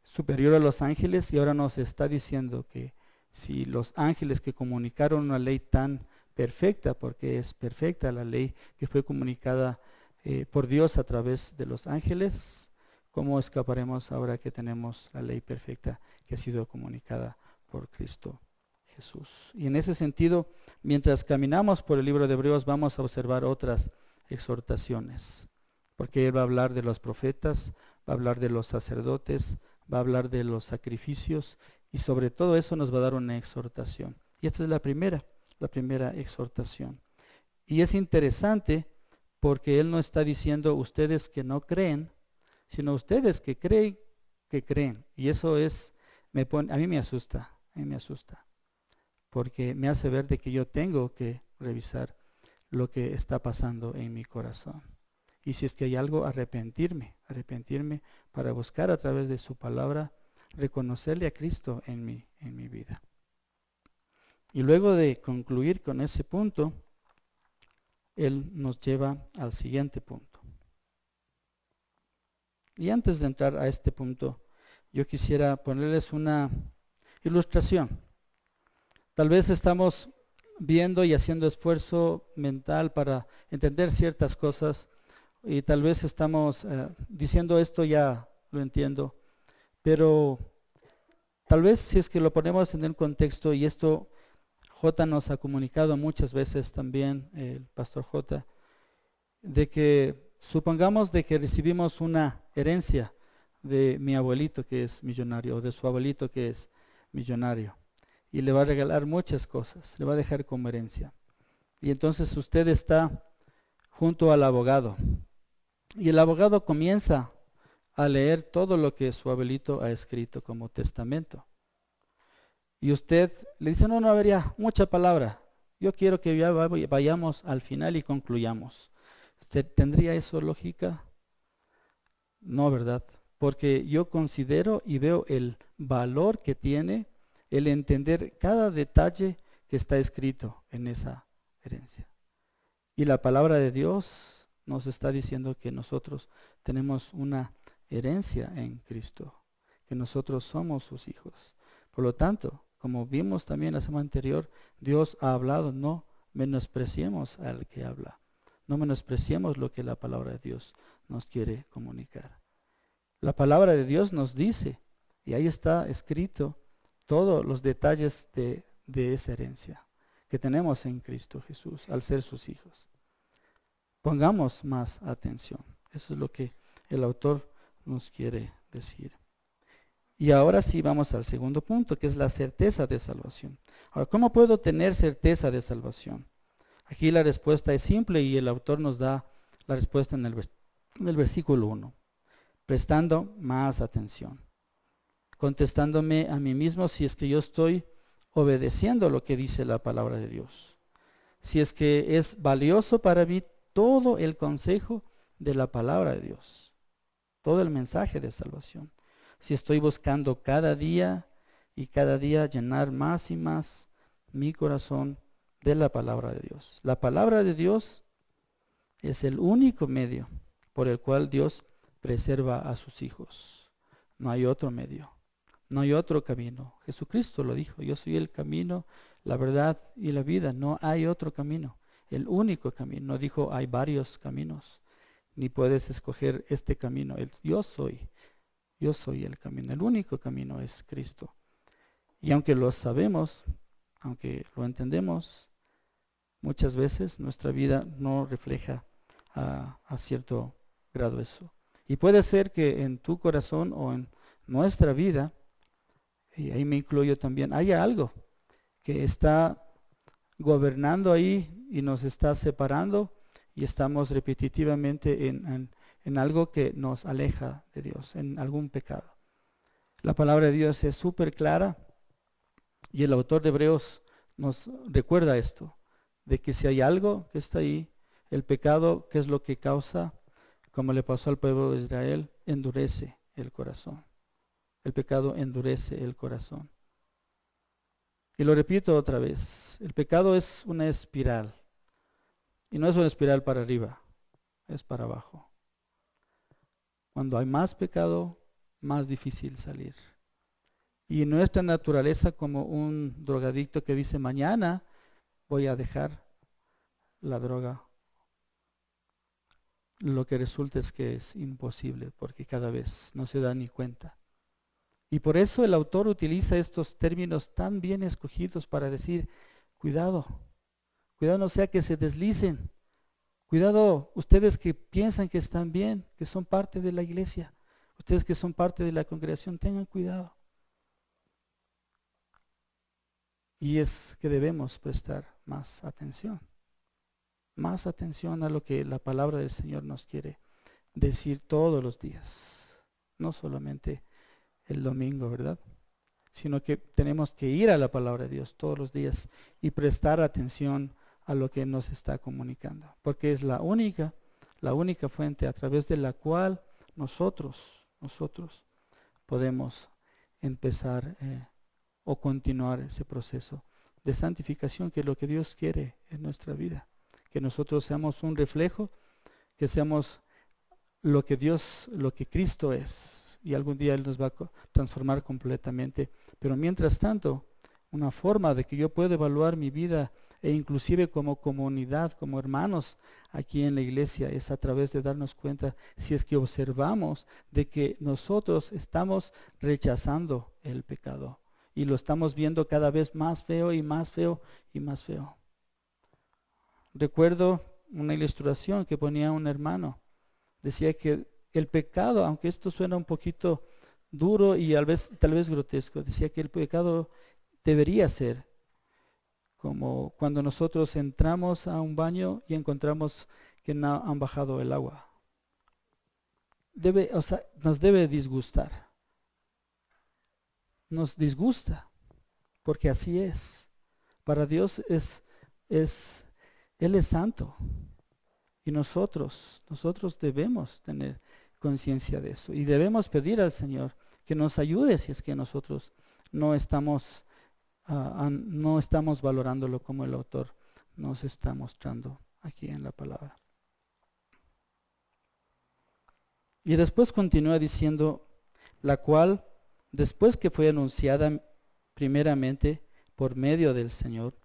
superior a los ángeles, y ahora nos está diciendo que si los ángeles que comunicaron una ley tan perfecta, porque es perfecta la ley que fue comunicada por Dios a través de los ángeles, ¿cómo escaparemos ahora que tenemos la ley perfecta que ha sido comunicada por Cristo Jesús? Y en ese sentido, mientras caminamos por el libro de Hebreos, vamos a observar otras exhortaciones, porque él va a hablar de los profetas, va a hablar de los sacerdotes, va a hablar de los sacrificios, y sobre todo eso nos va a dar una exhortación. Y esta es la primera exhortación. Y es interesante porque él no está diciendo ustedes que no creen, sino ustedes que creen. Y eso a mí me asusta, porque me hace ver de que yo tengo que revisar lo que está pasando en mi corazón. Y si es que hay algo, arrepentirme para buscar a través de su palabra, reconocerle a Cristo en mi vida. Y luego de concluir con ese punto, él nos lleva al siguiente punto. Y antes de entrar a este punto, yo quisiera ponerles una ilustración. Tal vez estamos viendo y haciendo esfuerzo mental para entender ciertas cosas, y tal vez estamos diciendo esto ya lo entiendo, pero tal vez si es que lo ponemos en el contexto, y esto J nos ha comunicado muchas veces también, el pastor J, de que supongamos de que recibimos una herencia de mi abuelito que es millonario, o de su abuelito que es millonario, y le va a regalar muchas cosas, le va a dejar como herencia. Y entonces usted está junto al abogado, y el abogado comienza a leer todo lo que su abuelito ha escrito como testamento. Y usted le dice, no habría mucha palabra, yo quiero que ya vayamos al final y concluyamos. ¿Usted tendría eso lógica? No, ¿verdad? Porque yo considero y veo el valor que tiene el entender cada detalle que está escrito en esa herencia. Y la palabra de Dios nos está diciendo que nosotros tenemos una herencia en Cristo, que nosotros somos sus hijos. Por lo tanto, como vimos también la semana anterior, Dios ha hablado, no menospreciemos al que habla, no menospreciemos lo que la palabra de Dios nos quiere comunicar. La palabra de Dios nos dice, y ahí está escrito todos los detalles de esa herencia que tenemos en Cristo Jesús al ser sus hijos. Pongamos más atención. Eso es lo que el autor nos quiere decir. Y ahora sí vamos al segundo punto, que es la certeza de salvación. Ahora, ¿cómo puedo tener certeza de salvación? Aquí la respuesta es simple y el autor nos da la respuesta en el versículo 1. Prestando más atención. Contestándome a mí mismo si es que yo estoy obedeciendo lo que dice la palabra de Dios. Si es que es valioso para mí todo el consejo de la palabra de Dios. Todo el mensaje de salvación. Si estoy buscando cada día y cada día llenar más y más mi corazón de la palabra de Dios. La palabra de Dios es el único medio por el cual Dios preserva a sus hijos. No hay otro medio, no hay otro camino. Jesucristo lo dijo, yo soy el camino, la verdad y la vida. No hay otro camino, el único camino. No dijo hay varios caminos, ni puedes escoger este camino. Yo soy el camino, el único camino es Cristo. Y aunque lo sabemos, aunque lo entendemos, muchas veces nuestra vida no refleja a cierto grado eso. Y puede ser que en tu corazón o en nuestra vida, y ahí me incluyo también, haya algo que está gobernando ahí y nos está separando y estamos repetitivamente en algo que nos aleja de Dios, en algún pecado. La palabra de Dios es súper clara y el autor de Hebreos nos recuerda esto, de que si hay algo que está ahí, el pecado, ¿qué es lo que causa? Como le pasó al pueblo de Israel, endurece el corazón. El pecado endurece el corazón. Y lo repito otra vez, el pecado es una espiral. Y no es una espiral para arriba, es para abajo. Cuando hay más pecado, más difícil salir. Y nuestra naturaleza como un drogadicto que dice, mañana voy a dejar la droga. Lo que resulta es que es imposible porque cada vez no se da ni cuenta. Y por eso el autor utiliza estos términos tan bien escogidos para decir, cuidado, cuidado no sea que se deslicen. Cuidado ustedes que piensan que están bien, que son parte de la iglesia. Ustedes que son parte de la congregación, tengan cuidado. Y es que debemos prestar más atención a lo que la palabra del Señor nos quiere decir todos los días, no solamente el domingo, ¿verdad? Sino que tenemos que ir a la palabra de Dios todos los días y prestar atención a lo que nos está comunicando, porque es la única fuente a través de la cual nosotros podemos empezar o continuar ese proceso de santificación, que es lo que Dios quiere en nuestra vida. Que nosotros seamos un reflejo, que seamos lo que Cristo es. Y algún día Él nos va a transformar completamente. Pero mientras tanto, una forma de que yo pueda evaluar mi vida e inclusive como comunidad, como hermanos aquí en la iglesia, es a través de darnos cuenta si es que observamos de que nosotros estamos rechazando el pecado y lo estamos viendo cada vez más feo y más feo y más feo. Recuerdo una ilustración que ponía un hermano. Decía que el pecado, aunque esto suena un poquito duro y tal vez grotesco, decía que el pecado debería ser como cuando nosotros entramos a un baño y encontramos que no han bajado el agua. Nos debe disgustar. Nos disgusta, porque así es. Para Dios Él es santo. Y nosotros debemos tener conciencia de eso. Y debemos pedir al Señor que nos ayude si es que nosotros no estamos valorándolo como el autor nos está mostrando aquí en la palabra. Y después continúa diciendo, la cual, después que fue anunciada primeramente por medio del Señor,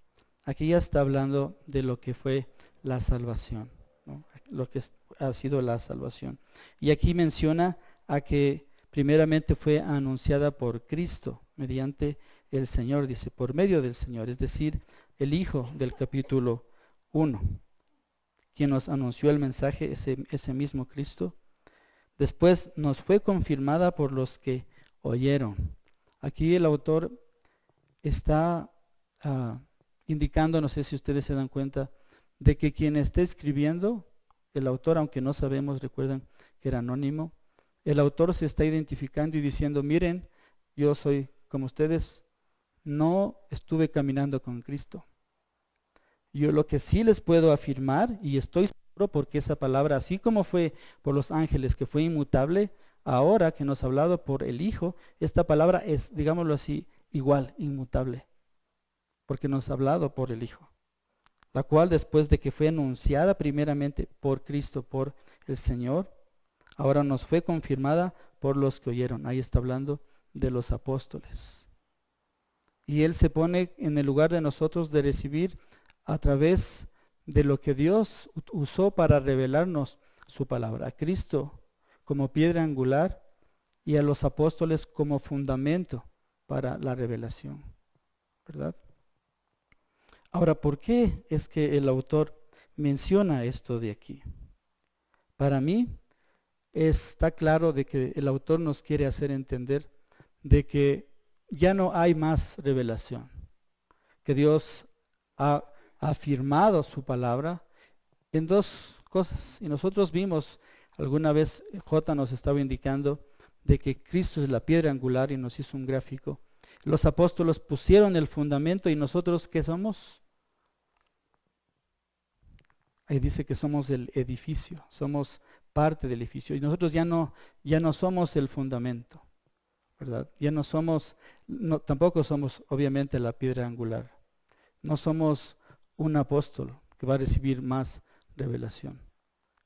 aquí ya está hablando de lo que fue la salvación, ¿no? Lo que ha sido la salvación. Y aquí menciona a que primeramente fue anunciada por Cristo, mediante el Señor, dice, por medio del Señor, es decir, el Hijo del capítulo 1, quien nos anunció el mensaje, ese mismo Cristo. Después nos fue confirmada por los que oyeron. Aquí el autor está indicando, no sé si ustedes se dan cuenta, de que quien está escribiendo, el autor, aunque no sabemos, recuerdan que era anónimo, el autor se está identificando y diciendo, miren, yo soy como ustedes, no estuve caminando con Cristo. Yo lo que sí les puedo afirmar, y estoy seguro porque esa palabra, así como fue por los ángeles, que fue inmutable, ahora que nos ha hablado por el Hijo, esta palabra es, digámoslo así, igual, inmutable, porque nos ha hablado por el Hijo, la cual después de que fue anunciada primeramente por Cristo, por el Señor, ahora nos fue confirmada por los que oyeron. Ahí está hablando de los apóstoles. Y Él se pone en el lugar de nosotros de recibir a través de lo que Dios usó para revelarnos su palabra. A Cristo como piedra angular y a los apóstoles como fundamento para la revelación, ¿verdad? Ahora, ¿por qué es que el autor menciona esto de aquí? Para mí está claro de que el autor nos quiere hacer entender de que ya no hay más revelación, que Dios ha afirmado su palabra en dos cosas. Y nosotros vimos, alguna vez J nos estaba indicando de que Cristo es la piedra angular y nos hizo un gráfico. Los apóstoles pusieron el fundamento y nosotros, ¿qué somos? Ahí dice que somos el edificio, somos parte del edificio. Y nosotros ya no somos el fundamento, ¿verdad? Ya no somos, tampoco somos obviamente la piedra angular. No somos un apóstol que va a recibir más revelación.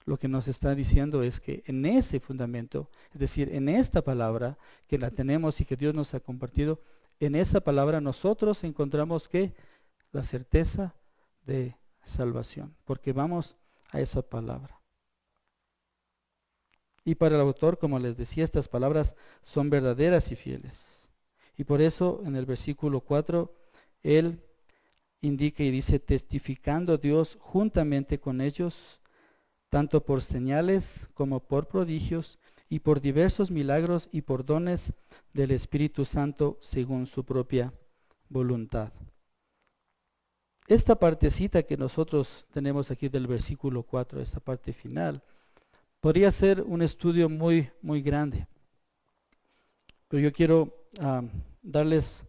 Lo que nos está diciendo es que en ese fundamento, es decir, en esta palabra que la tenemos y que Dios nos ha compartido, en esa palabra nosotros encontramos que la certeza de salvación, porque vamos a esa palabra. Y para el autor, como les decía, estas palabras son verdaderas y fieles. Y por eso en el versículo 4, él indica y dice, testificando Dios juntamente con ellos, tanto por señales como por prodigios, y por diversos milagros y por dones del Espíritu Santo según su propia voluntad. Esta partecita que nosotros tenemos aquí del versículo 4, esta parte final, podría ser un estudio muy, muy grande. Pero yo quiero darles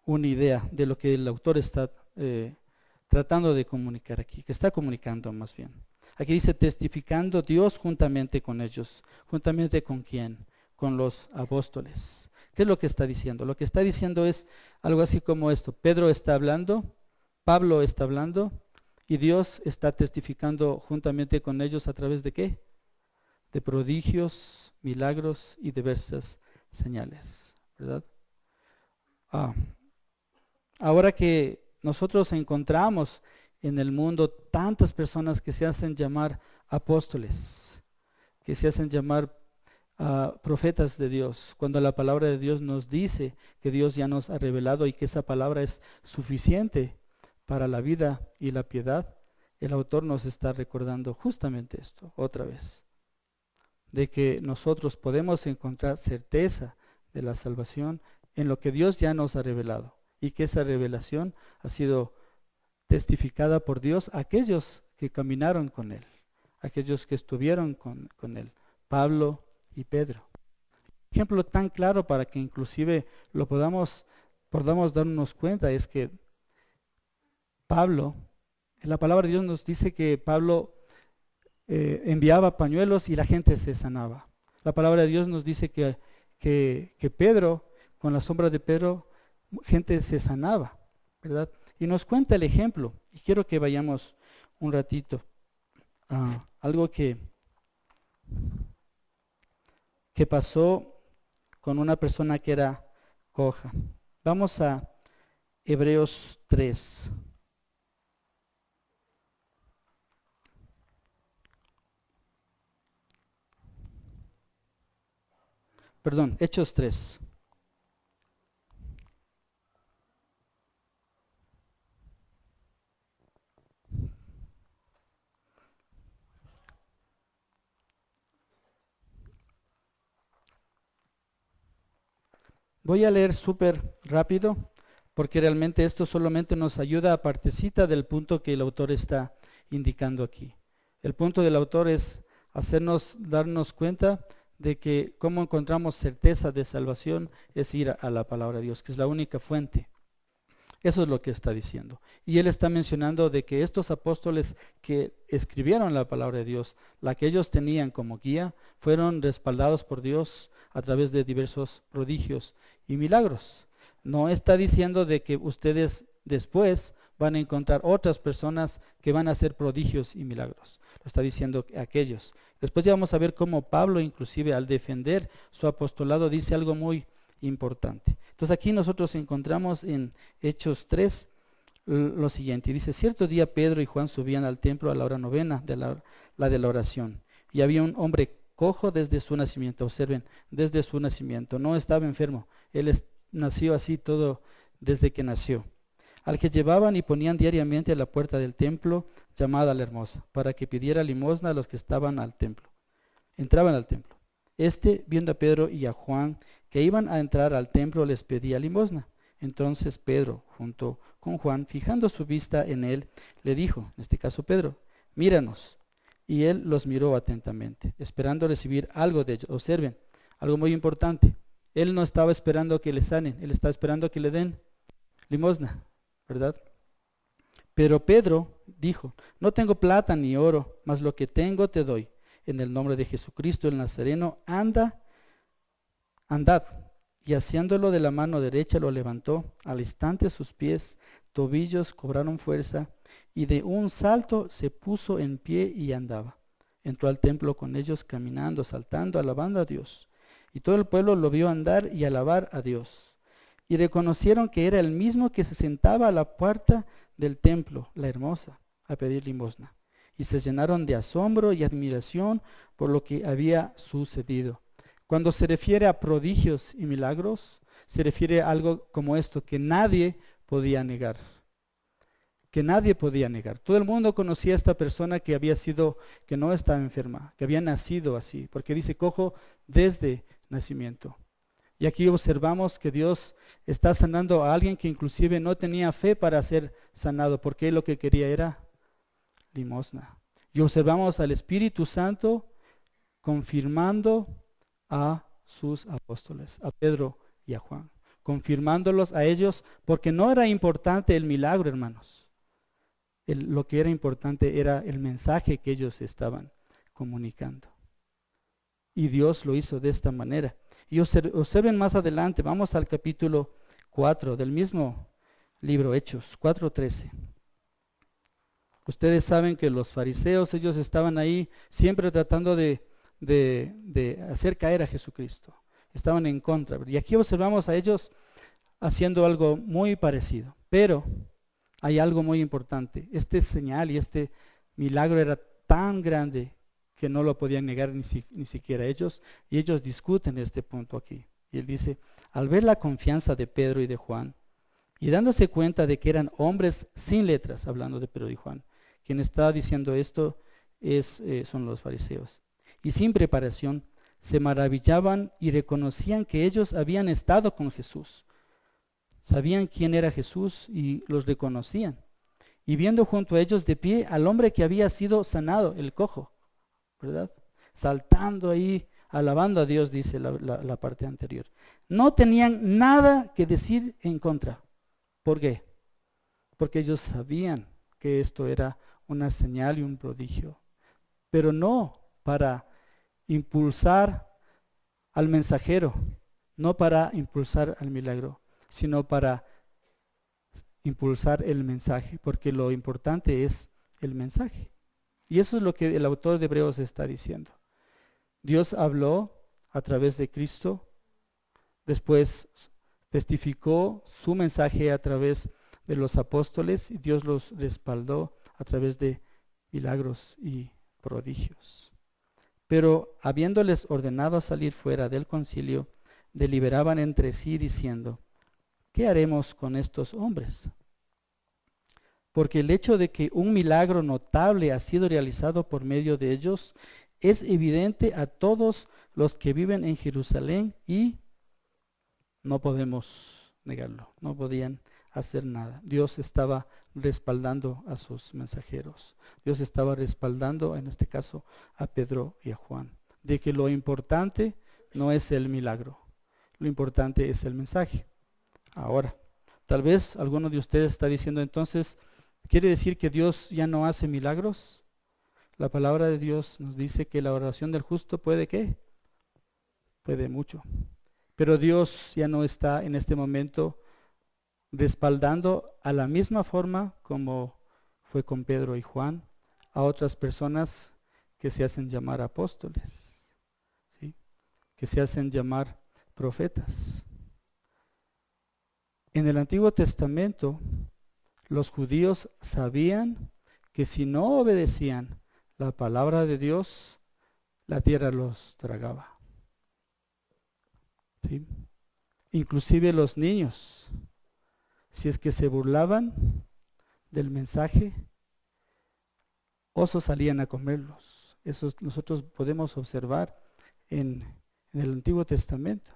una idea de lo que el autor está tratando de comunicar aquí, que está comunicando más bien. Aquí dice, testificando Dios juntamente con ellos. ¿Juntamente con quién? Con los apóstoles. ¿Qué es lo que está diciendo? Lo que está diciendo es algo así como esto. Pedro está hablando, Pablo está hablando, y Dios está testificando juntamente con ellos a través de ¿qué? De prodigios, milagros y diversas señales, ¿verdad? Ahora que nosotros encontramos en el mundo tantas personas que se hacen llamar apóstoles, que se hacen llamar profetas de Dios, cuando la palabra de Dios nos dice que Dios ya nos ha revelado y que esa palabra es suficiente para la vida y la piedad, el autor nos está recordando justamente esto otra vez, de que nosotros podemos encontrar certeza de la salvación en lo que Dios ya nos ha revelado y que esa revelación ha sido testificada por Dios a aquellos que caminaron con Él, aquellos que estuvieron con Él, Pablo y Pedro. Ejemplo tan claro para que inclusive lo podamos darnos cuenta es que Pablo, en la palabra de Dios nos dice que Pablo enviaba pañuelos y la gente se sanaba. La palabra de Dios nos dice que Pedro, con la sombra de Pedro, gente se sanaba, ¿verdad? Y nos cuenta el ejemplo. Y quiero que vayamos un ratito a algo que pasó con una persona que era coja. Vamos a Hebreos 3. Perdón, Hechos 3. Voy a leer súper rápido porque realmente esto solamente nos ayuda a partecita del punto que el autor está indicando aquí. El punto del autor es darnos cuenta de que cómo encontramos certeza de salvación es ir a la palabra de Dios, que es la única fuente. Eso es lo que está diciendo. Y él está mencionando de que estos apóstoles que escribieron la palabra de Dios, la que ellos tenían como guía, fueron respaldados por Dios a través de diversos prodigios y milagros. No está diciendo de que ustedes después van a encontrar otras personas que van a hacer prodigios y milagros. Lo está diciendo aquellos. Después ya vamos a ver cómo Pablo, inclusive al defender su apostolado, dice algo muy importante. Entonces aquí nosotros encontramos en Hechos 3 lo siguiente. Dice, cierto día Pedro y Juan subían al templo a la hora novena, la de la oración. Y había un hombre cojo desde su nacimiento. Observen, desde su nacimiento. No estaba enfermo. Él nació así todo desde que nació. Al que llevaban y ponían diariamente a la puerta del templo, llamada la Hermosa, para que pidiera limosna a los que estaban al templo. Entraban al templo. Viendo a Pedro y a Juan, que iban a entrar al templo, les pedía limosna. Entonces Pedro, junto con Juan, fijando su vista en él, le dijo, en este caso Pedro, míranos. Y él los miró atentamente, esperando recibir algo de ellos. Observen, algo muy importante. Él no estaba esperando que le sanen, él estaba esperando que le den limosna, ¿verdad? Pero Pedro dijo, no tengo plata ni oro, mas lo que tengo te doy. En el nombre de Jesucristo el Nazareno, andad. Y haciéndolo de la mano derecha lo levantó. Al instante sus pies, tobillos cobraron fuerza, y de un salto se puso en pie y andaba. Entró al templo con ellos caminando, saltando, alabando a Dios. Y todo el pueblo lo vio andar y alabar a Dios. Y reconocieron que era el mismo que se sentaba a la puerta del templo, la Hermosa, a pedir limosna. Y se llenaron de asombro y admiración por lo que había sucedido. Cuando se refiere a prodigios y milagros, se refiere a algo como esto, que nadie podía negar. Que nadie podía negar. Todo el mundo conocía a esta persona que que no estaba enferma, que había nacido así, porque dice cojo desde nacimiento. Y aquí observamos que Dios está sanando a alguien que inclusive no tenía fe para ser sanado, porque él lo que quería era limosna. Y observamos al Espíritu Santo confirmando a sus apóstoles, a Pedro y a Juan, confirmándolos a ellos, porque no era importante el milagro, hermanos. Lo que era importante era el mensaje que ellos estaban comunicando. Y Dios lo hizo de esta manera. Y observen más adelante, vamos al capítulo 4 del mismo libro, Hechos 4:13. Ustedes saben que los fariseos, ellos estaban ahí siempre tratando de hacer caer a Jesucristo. Estaban en contra. Y aquí observamos a ellos haciendo algo muy parecido. Pero hay algo muy importante. Este señal y este milagro era tan grande que no lo podían negar ni siquiera ellos. Y ellos discuten este punto aquí. Y él dice, al ver la confianza de Pedro y de Juan, y dándose cuenta de que eran hombres sin letras, hablando de Pedro y Juan, quien está diciendo esto son los fariseos. Y sin preparación se maravillaban y reconocían que ellos habían estado con Jesús. Sabían quién era Jesús y los reconocían. Y viendo junto a ellos de pie al hombre que había sido sanado, el cojo, ¿verdad? Saltando ahí, alabando a Dios, dice la parte anterior. No tenían nada que decir en contra. ¿Por qué? Porque ellos sabían que esto era una señal y un prodigio, pero no para impulsar al mensajero, no para impulsar al milagro, sino para impulsar el mensaje, porque lo importante es el mensaje. Y eso es lo que el autor de Hebreos está diciendo. Dios habló a través de Cristo, después testificó su mensaje a través de los apóstoles y Dios los respaldó a través de milagros y prodigios. Pero habiéndoles ordenado salir fuera del concilio, deliberaban entre sí diciendo, ¿qué haremos con estos hombres? Porque el hecho de que un milagro notable ha sido realizado por medio de ellos es evidente a todos los que viven en Jerusalén y no podemos negarlo, no podían hacer nada. Dios estaba respaldando a sus mensajeros. Dios estaba respaldando, en este caso, a Pedro y a Juan, de que lo importante no es el milagro, lo importante es el mensaje. Ahora, tal vez alguno de ustedes está diciendo entonces, ¿quiere decir que Dios ya no hace milagros? La palabra de Dios nos dice que la oración del justo puede ¿qué? Puede mucho. Pero Dios ya no está en este momento respaldando a la misma forma como fue con Pedro y Juan a otras personas que se hacen llamar apóstoles, ¿sí? Que se hacen llamar profetas. En el Antiguo Testamento, los judíos sabían que si no obedecían la palabra de Dios, la tierra los tragaba. ¿Sí? Inclusive los niños, si es que se burlaban del mensaje, osos salían a comerlos. Eso nosotros podemos observar en el Antiguo Testamento.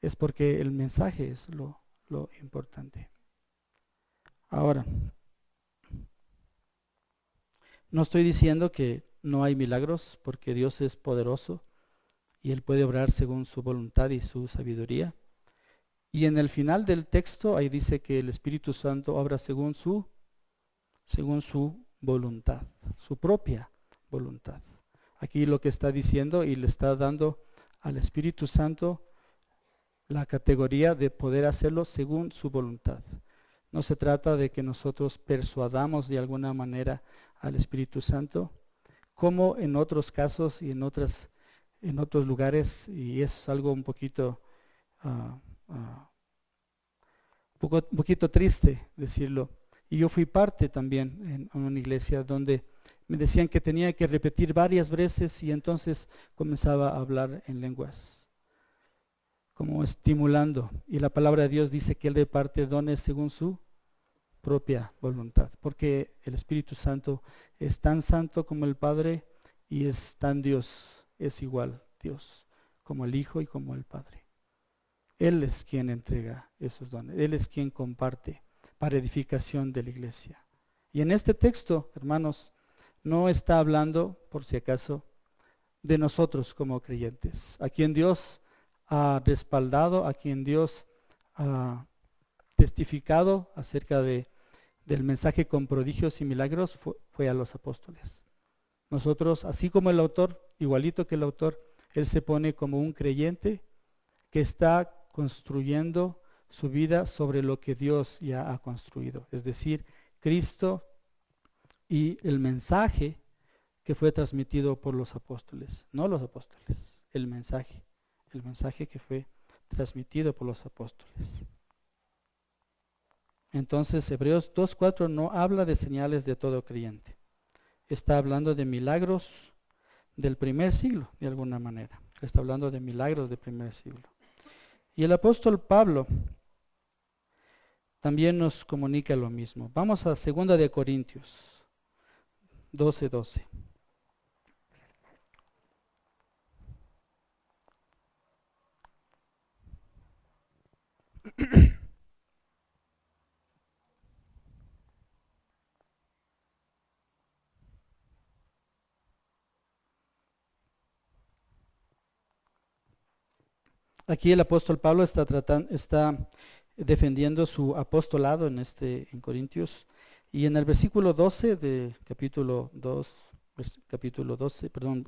Es porque el mensaje es lo importante. Ahora, no estoy diciendo que no hay milagros, porque Dios es poderoso y Él puede obrar según su voluntad y su sabiduría. Y en el final del texto ahí dice que el Espíritu Santo obra según su voluntad, su propia voluntad. Aquí lo que está diciendo y le está dando al Espíritu Santo la categoría de poder hacerlo según su voluntad. No se trata de que nosotros persuadamos de alguna manera al Espíritu Santo, como en otros casos y en otros lugares, y es algo un poquito triste decirlo. Y yo fui parte también en una iglesia donde me decían que tenía que repetir varias veces y entonces comenzaba a hablar en lenguas, como estimulando. Y la palabra de Dios dice que Él reparte dones según su propia voluntad, porque el Espíritu Santo es tan santo como el Padre y es tan Dios, es igual Dios, como el Hijo y como el Padre. Él es quien entrega esos dones, Él es quien comparte para edificación de la iglesia. Y en este texto, hermanos, no está hablando, por si acaso, de nosotros como creyentes, a quien Dios ha respaldado, a quien Dios ha testificado acerca del mensaje con prodigios y milagros, fue a los apóstoles. Nosotros, así como el autor, igualito que el autor, él se pone como un creyente que está construyendo su vida sobre lo que Dios ya ha construido, es decir, Cristo y el mensaje que fue transmitido por los apóstoles, no los apóstoles, el mensaje que fue transmitido por los apóstoles. Entonces, Hebreos 2:4 no habla de señales de todo creyente, está hablando de milagros del primer siglo, de alguna manera, está hablando de milagros del primer siglo. Y el apóstol Pablo también nos comunica lo mismo. Vamos a 2 de Corintios 12:12. Aquí el apóstol Pablo está defendiendo su apostolado en Corintios, y en el versículo 12 de capítulo 12,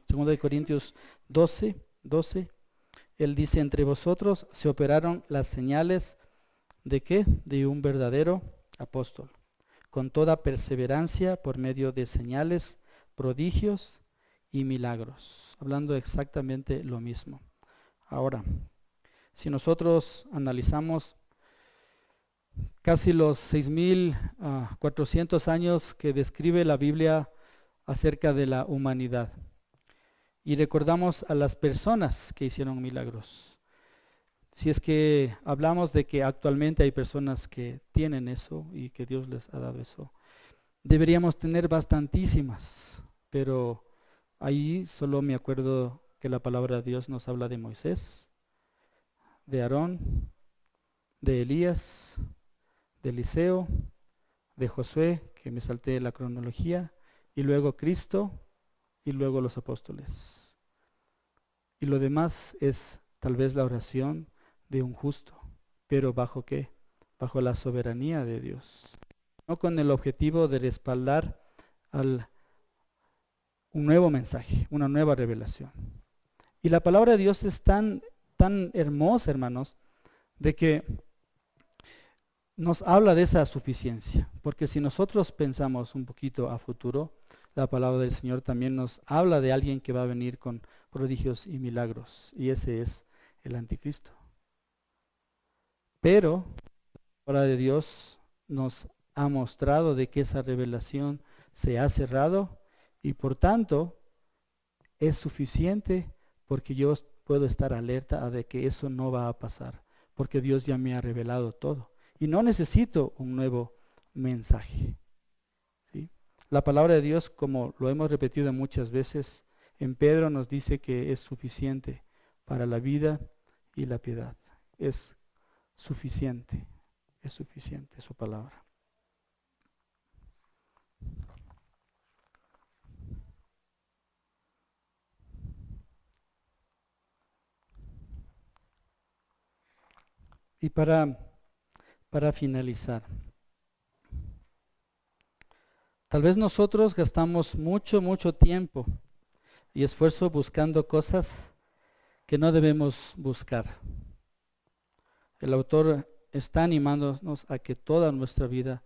2 de Corintios 12, él dice: entre vosotros se operaron las señales ¿de qué? De un verdadero apóstol, con toda perseverancia por medio de señales, prodigios y milagros, hablando exactamente lo mismo. Ahora, si nosotros analizamos casi los 6,400 años que describe la Biblia acerca de la humanidad, y recordamos a las personas que hicieron milagros. Si es que hablamos de que actualmente hay personas que tienen eso y que Dios les ha dado eso, deberíamos tener bastantísimas, pero ahí solo me acuerdo que la palabra de Dios nos habla de Moisés, de Aarón, de Elías, de Eliseo, de Josué, que me salté la cronología, y luego Cristo, y luego los apóstoles. Y lo demás es tal vez la oración de un justo, pero ¿bajo qué? Bajo la soberanía de Dios, no con el objetivo de respaldar un nuevo mensaje, una nueva revelación. Y la palabra de Dios es tan hermosa, hermanos, de que nos habla de esa suficiencia, porque si nosotros pensamos un poquito a futuro, la palabra del Señor también nos habla de alguien que va a venir con prodigios y milagros, y ese es el anticristo. Pero la palabra de Dios nos ha mostrado de que esa revelación se ha cerrado y por tanto es suficiente porque yo puedo estar alerta a de que eso no va a pasar, porque Dios ya me ha revelado todo y no necesito un nuevo mensaje. ¿Sí? La palabra de Dios, como lo hemos repetido muchas veces, en Pedro nos dice que es suficiente para la vida y la piedad. Es suficiente su palabra. Y para finalizar, tal vez nosotros gastamos mucho tiempo y esfuerzo buscando cosas que no debemos buscar. El autor está animándonos a que toda nuestra vida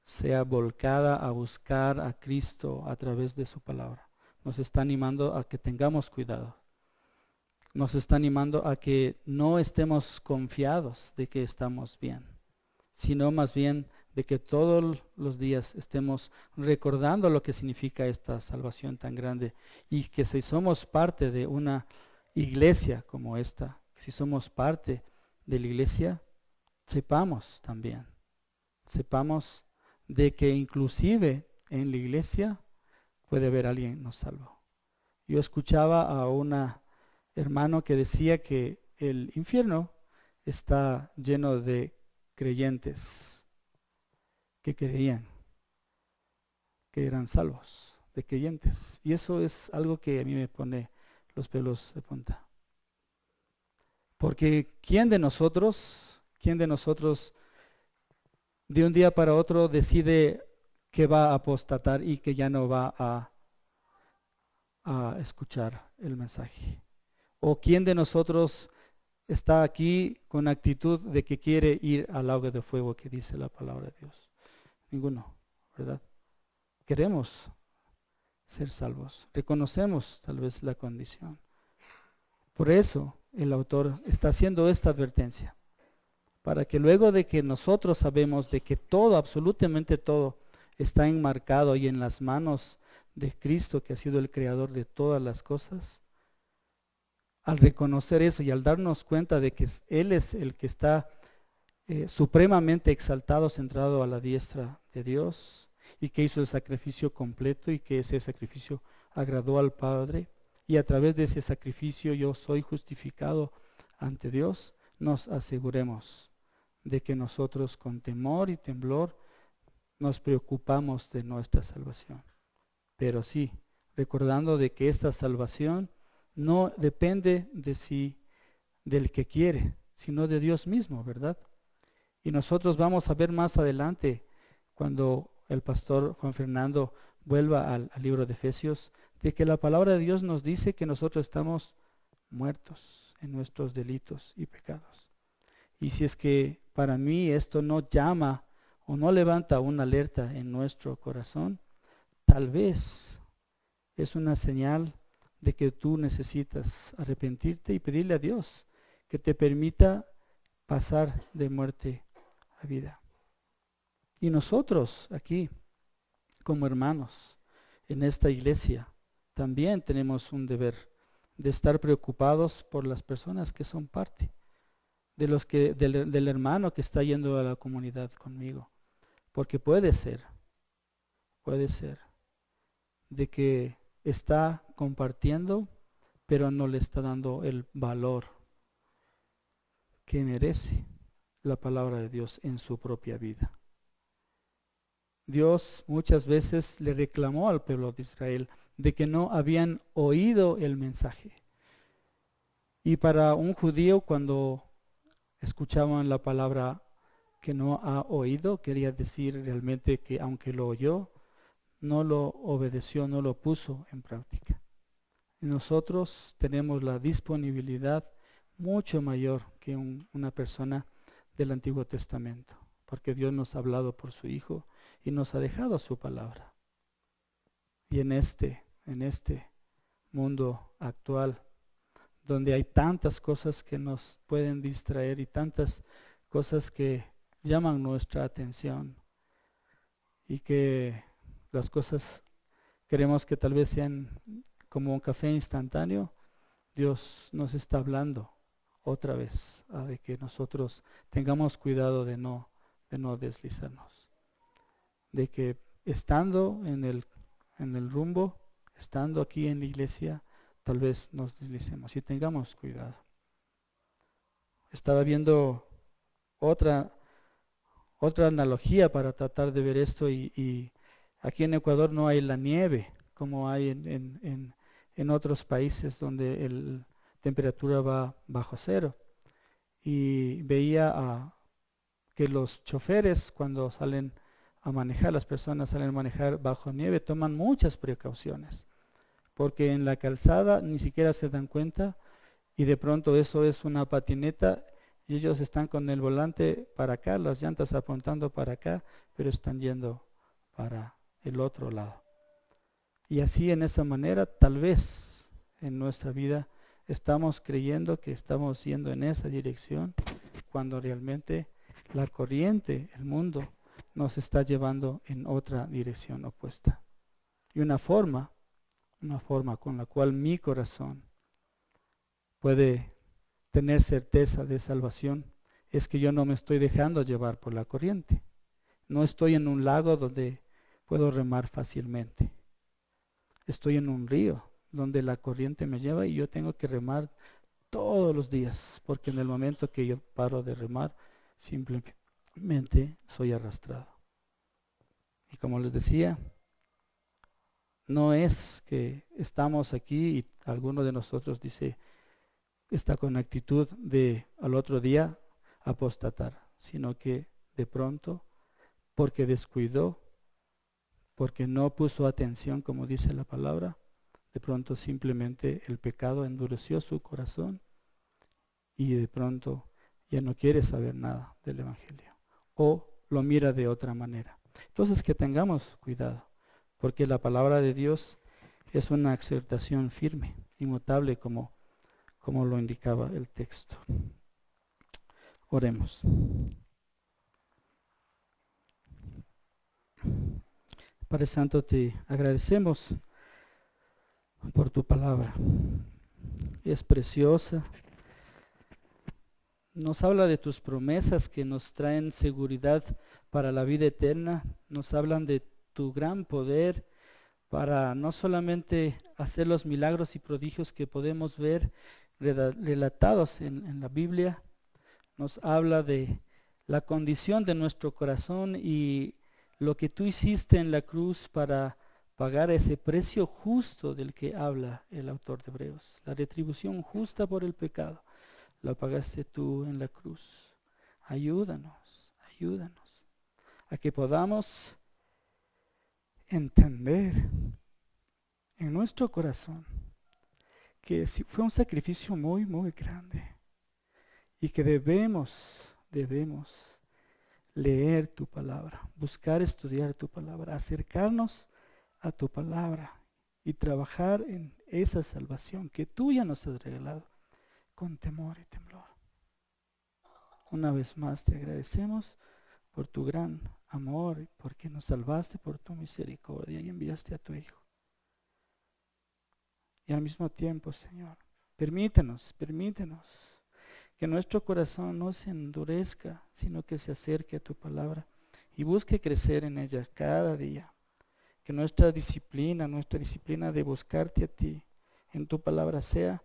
sea volcada a buscar a Cristo a través de su palabra. Nos está animando a que tengamos cuidado. Nos está animando a que no estemos confiados de que estamos bien, sino más bien de que todos los días estemos recordando lo que significa esta salvación tan grande y que si somos parte de una iglesia como esta, si somos parte de la iglesia, sepamos de que inclusive en la iglesia puede haber alguien no salvo. Yo escuchaba a un hermano que decía que el infierno está lleno de creyentes que creían que eran salvos, de creyentes. Y eso es algo que a mí me pone los pelos de punta. Porque ¿quién de nosotros de un día para otro decide que va a apostatar y que ya no va a escuchar el mensaje? ¿O quién de nosotros está aquí con actitud de que quiere ir al lago de fuego que dice la palabra de Dios? Ninguno, ¿verdad? Queremos ser salvos, reconocemos tal vez la condición. Por eso el autor está haciendo esta advertencia, para que luego de que nosotros sabemos de que todo, absolutamente todo, está enmarcado y en las manos de Cristo, que ha sido el creador de todas las cosas, al reconocer eso y al darnos cuenta de que Él es el que está supremamente exaltado, centrado a la diestra de Dios, y que hizo el sacrificio completo y que ese sacrificio agradó al Padre, y a través de ese sacrificio yo soy justificado ante Dios, nos aseguremos de que nosotros con temor y temblor nos preocupamos de nuestra salvación. Pero sí, recordando de que esta salvación no depende de sí, del que quiere, sino de Dios mismo, ¿verdad? Y nosotros vamos a ver más adelante, cuando el pastor Juan Fernando vuelva al libro de Efesios, de que la palabra de Dios nos dice que nosotros estamos muertos en nuestros delitos y pecados. Y si es que para mí esto no llama o no levanta una alerta en nuestro corazón, tal vez es una señal de que tú necesitas arrepentirte y pedirle a Dios que te permita pasar de muerte a vida. Y nosotros aquí, como hermanos en esta iglesia, también tenemos un deber de estar preocupados por las personas que son parte, del hermano que está yendo a la comunidad conmigo. Porque puede ser de que está compartiendo, pero no le está dando el valor que merece la palabra de Dios en su propia vida. Dios muchas veces le reclamó al pueblo de Israel de que no habían oído el mensaje. Y para un judío, cuando escuchaban la palabra que no ha oído, quería decir realmente que aunque lo oyó, no lo obedeció, no lo puso en práctica. Y nosotros tenemos la disponibilidad mucho mayor que una persona del Antiguo Testamento, porque Dios nos ha hablado por su Hijo y nos ha dejado su palabra. Y en este mundo actual, donde hay tantas cosas que nos pueden distraer y tantas cosas que llaman nuestra atención, y que las cosas queremos que tal vez sean como un café instantáneo, Dios nos está hablando otra vez de que nosotros tengamos cuidado de no deslizarnos, de que estando en el rumbo, estando aquí en la iglesia, tal vez nos deslicemos y tengamos cuidado. Estaba viendo otra analogía para tratar de ver esto, y aquí en Ecuador no hay la nieve como hay en otros países donde la temperatura va bajo cero. Y veía que los choferes, cuando salen a manejar, las personas salen a manejar bajo nieve, toman muchas precauciones, porque en la calzada ni siquiera se dan cuenta y de pronto eso es una patineta y ellos están con el volante para acá, las llantas apuntando para acá, pero están yendo para el otro lado. Y así, en esa manera, tal vez en nuestra vida estamos creyendo que estamos yendo en esa dirección, cuando realmente la corriente, el mundo, nos está llevando en otra dirección opuesta. Y una forma con la cual mi corazón puede tener certeza de salvación es que yo no me estoy dejando llevar por la corriente. No estoy en un lago donde puedo remar fácilmente. Estoy en un río donde la corriente me lleva y yo tengo que remar todos los días, porque en el momento que yo paro de remar, simplemente soy arrastrado. Y como les decía, no es que estamos aquí y alguno de nosotros dice, está con actitud de al otro día apostatar, sino que de pronto, porque descuidó, porque no puso atención, como dice la palabra, de pronto simplemente el pecado endureció su corazón y de pronto ya no quiere saber nada del Evangelio o lo mira de otra manera. Entonces, que tengamos cuidado, porque la palabra de Dios es una exhortación firme, inmutable, como lo indicaba el texto. Oremos. Padre Santo, te agradecemos por tu palabra. Es preciosa. Nos habla de tus promesas que nos traen seguridad para la vida eterna. Nos hablan de tu gran poder para no solamente hacer los milagros y prodigios que podemos ver relatados en la Biblia. Nos habla de la condición de nuestro corazón y lo que tú hiciste en la cruz para pagar ese precio justo del que habla el autor de Hebreos. La retribución justa por el pecado la pagaste tú en la cruz. Ayúdanos a que podamos entender en nuestro corazón que fue un sacrificio muy, muy grande y que debemos leer tu palabra, buscar estudiar tu palabra, acercarnos a tu palabra y trabajar en esa salvación que tú ya nos has regalado con temor y temblor. Una vez más te agradecemos por tu gran amor y porque nos salvaste por tu misericordia y enviaste a tu Hijo. Y al mismo tiempo, Señor, Permítenos que nuestro corazón no se endurezca, sino que se acerque a tu palabra y busque crecer en ella cada día. Que nuestra disciplina de buscarte a ti en tu palabra sea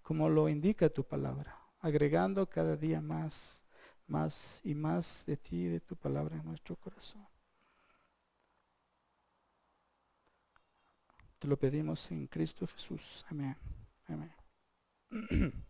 como lo indica tu palabra, agregando cada día más y más de ti y de tu palabra en nuestro corazón. Te lo pedimos en Cristo Jesús. Amén. Amén.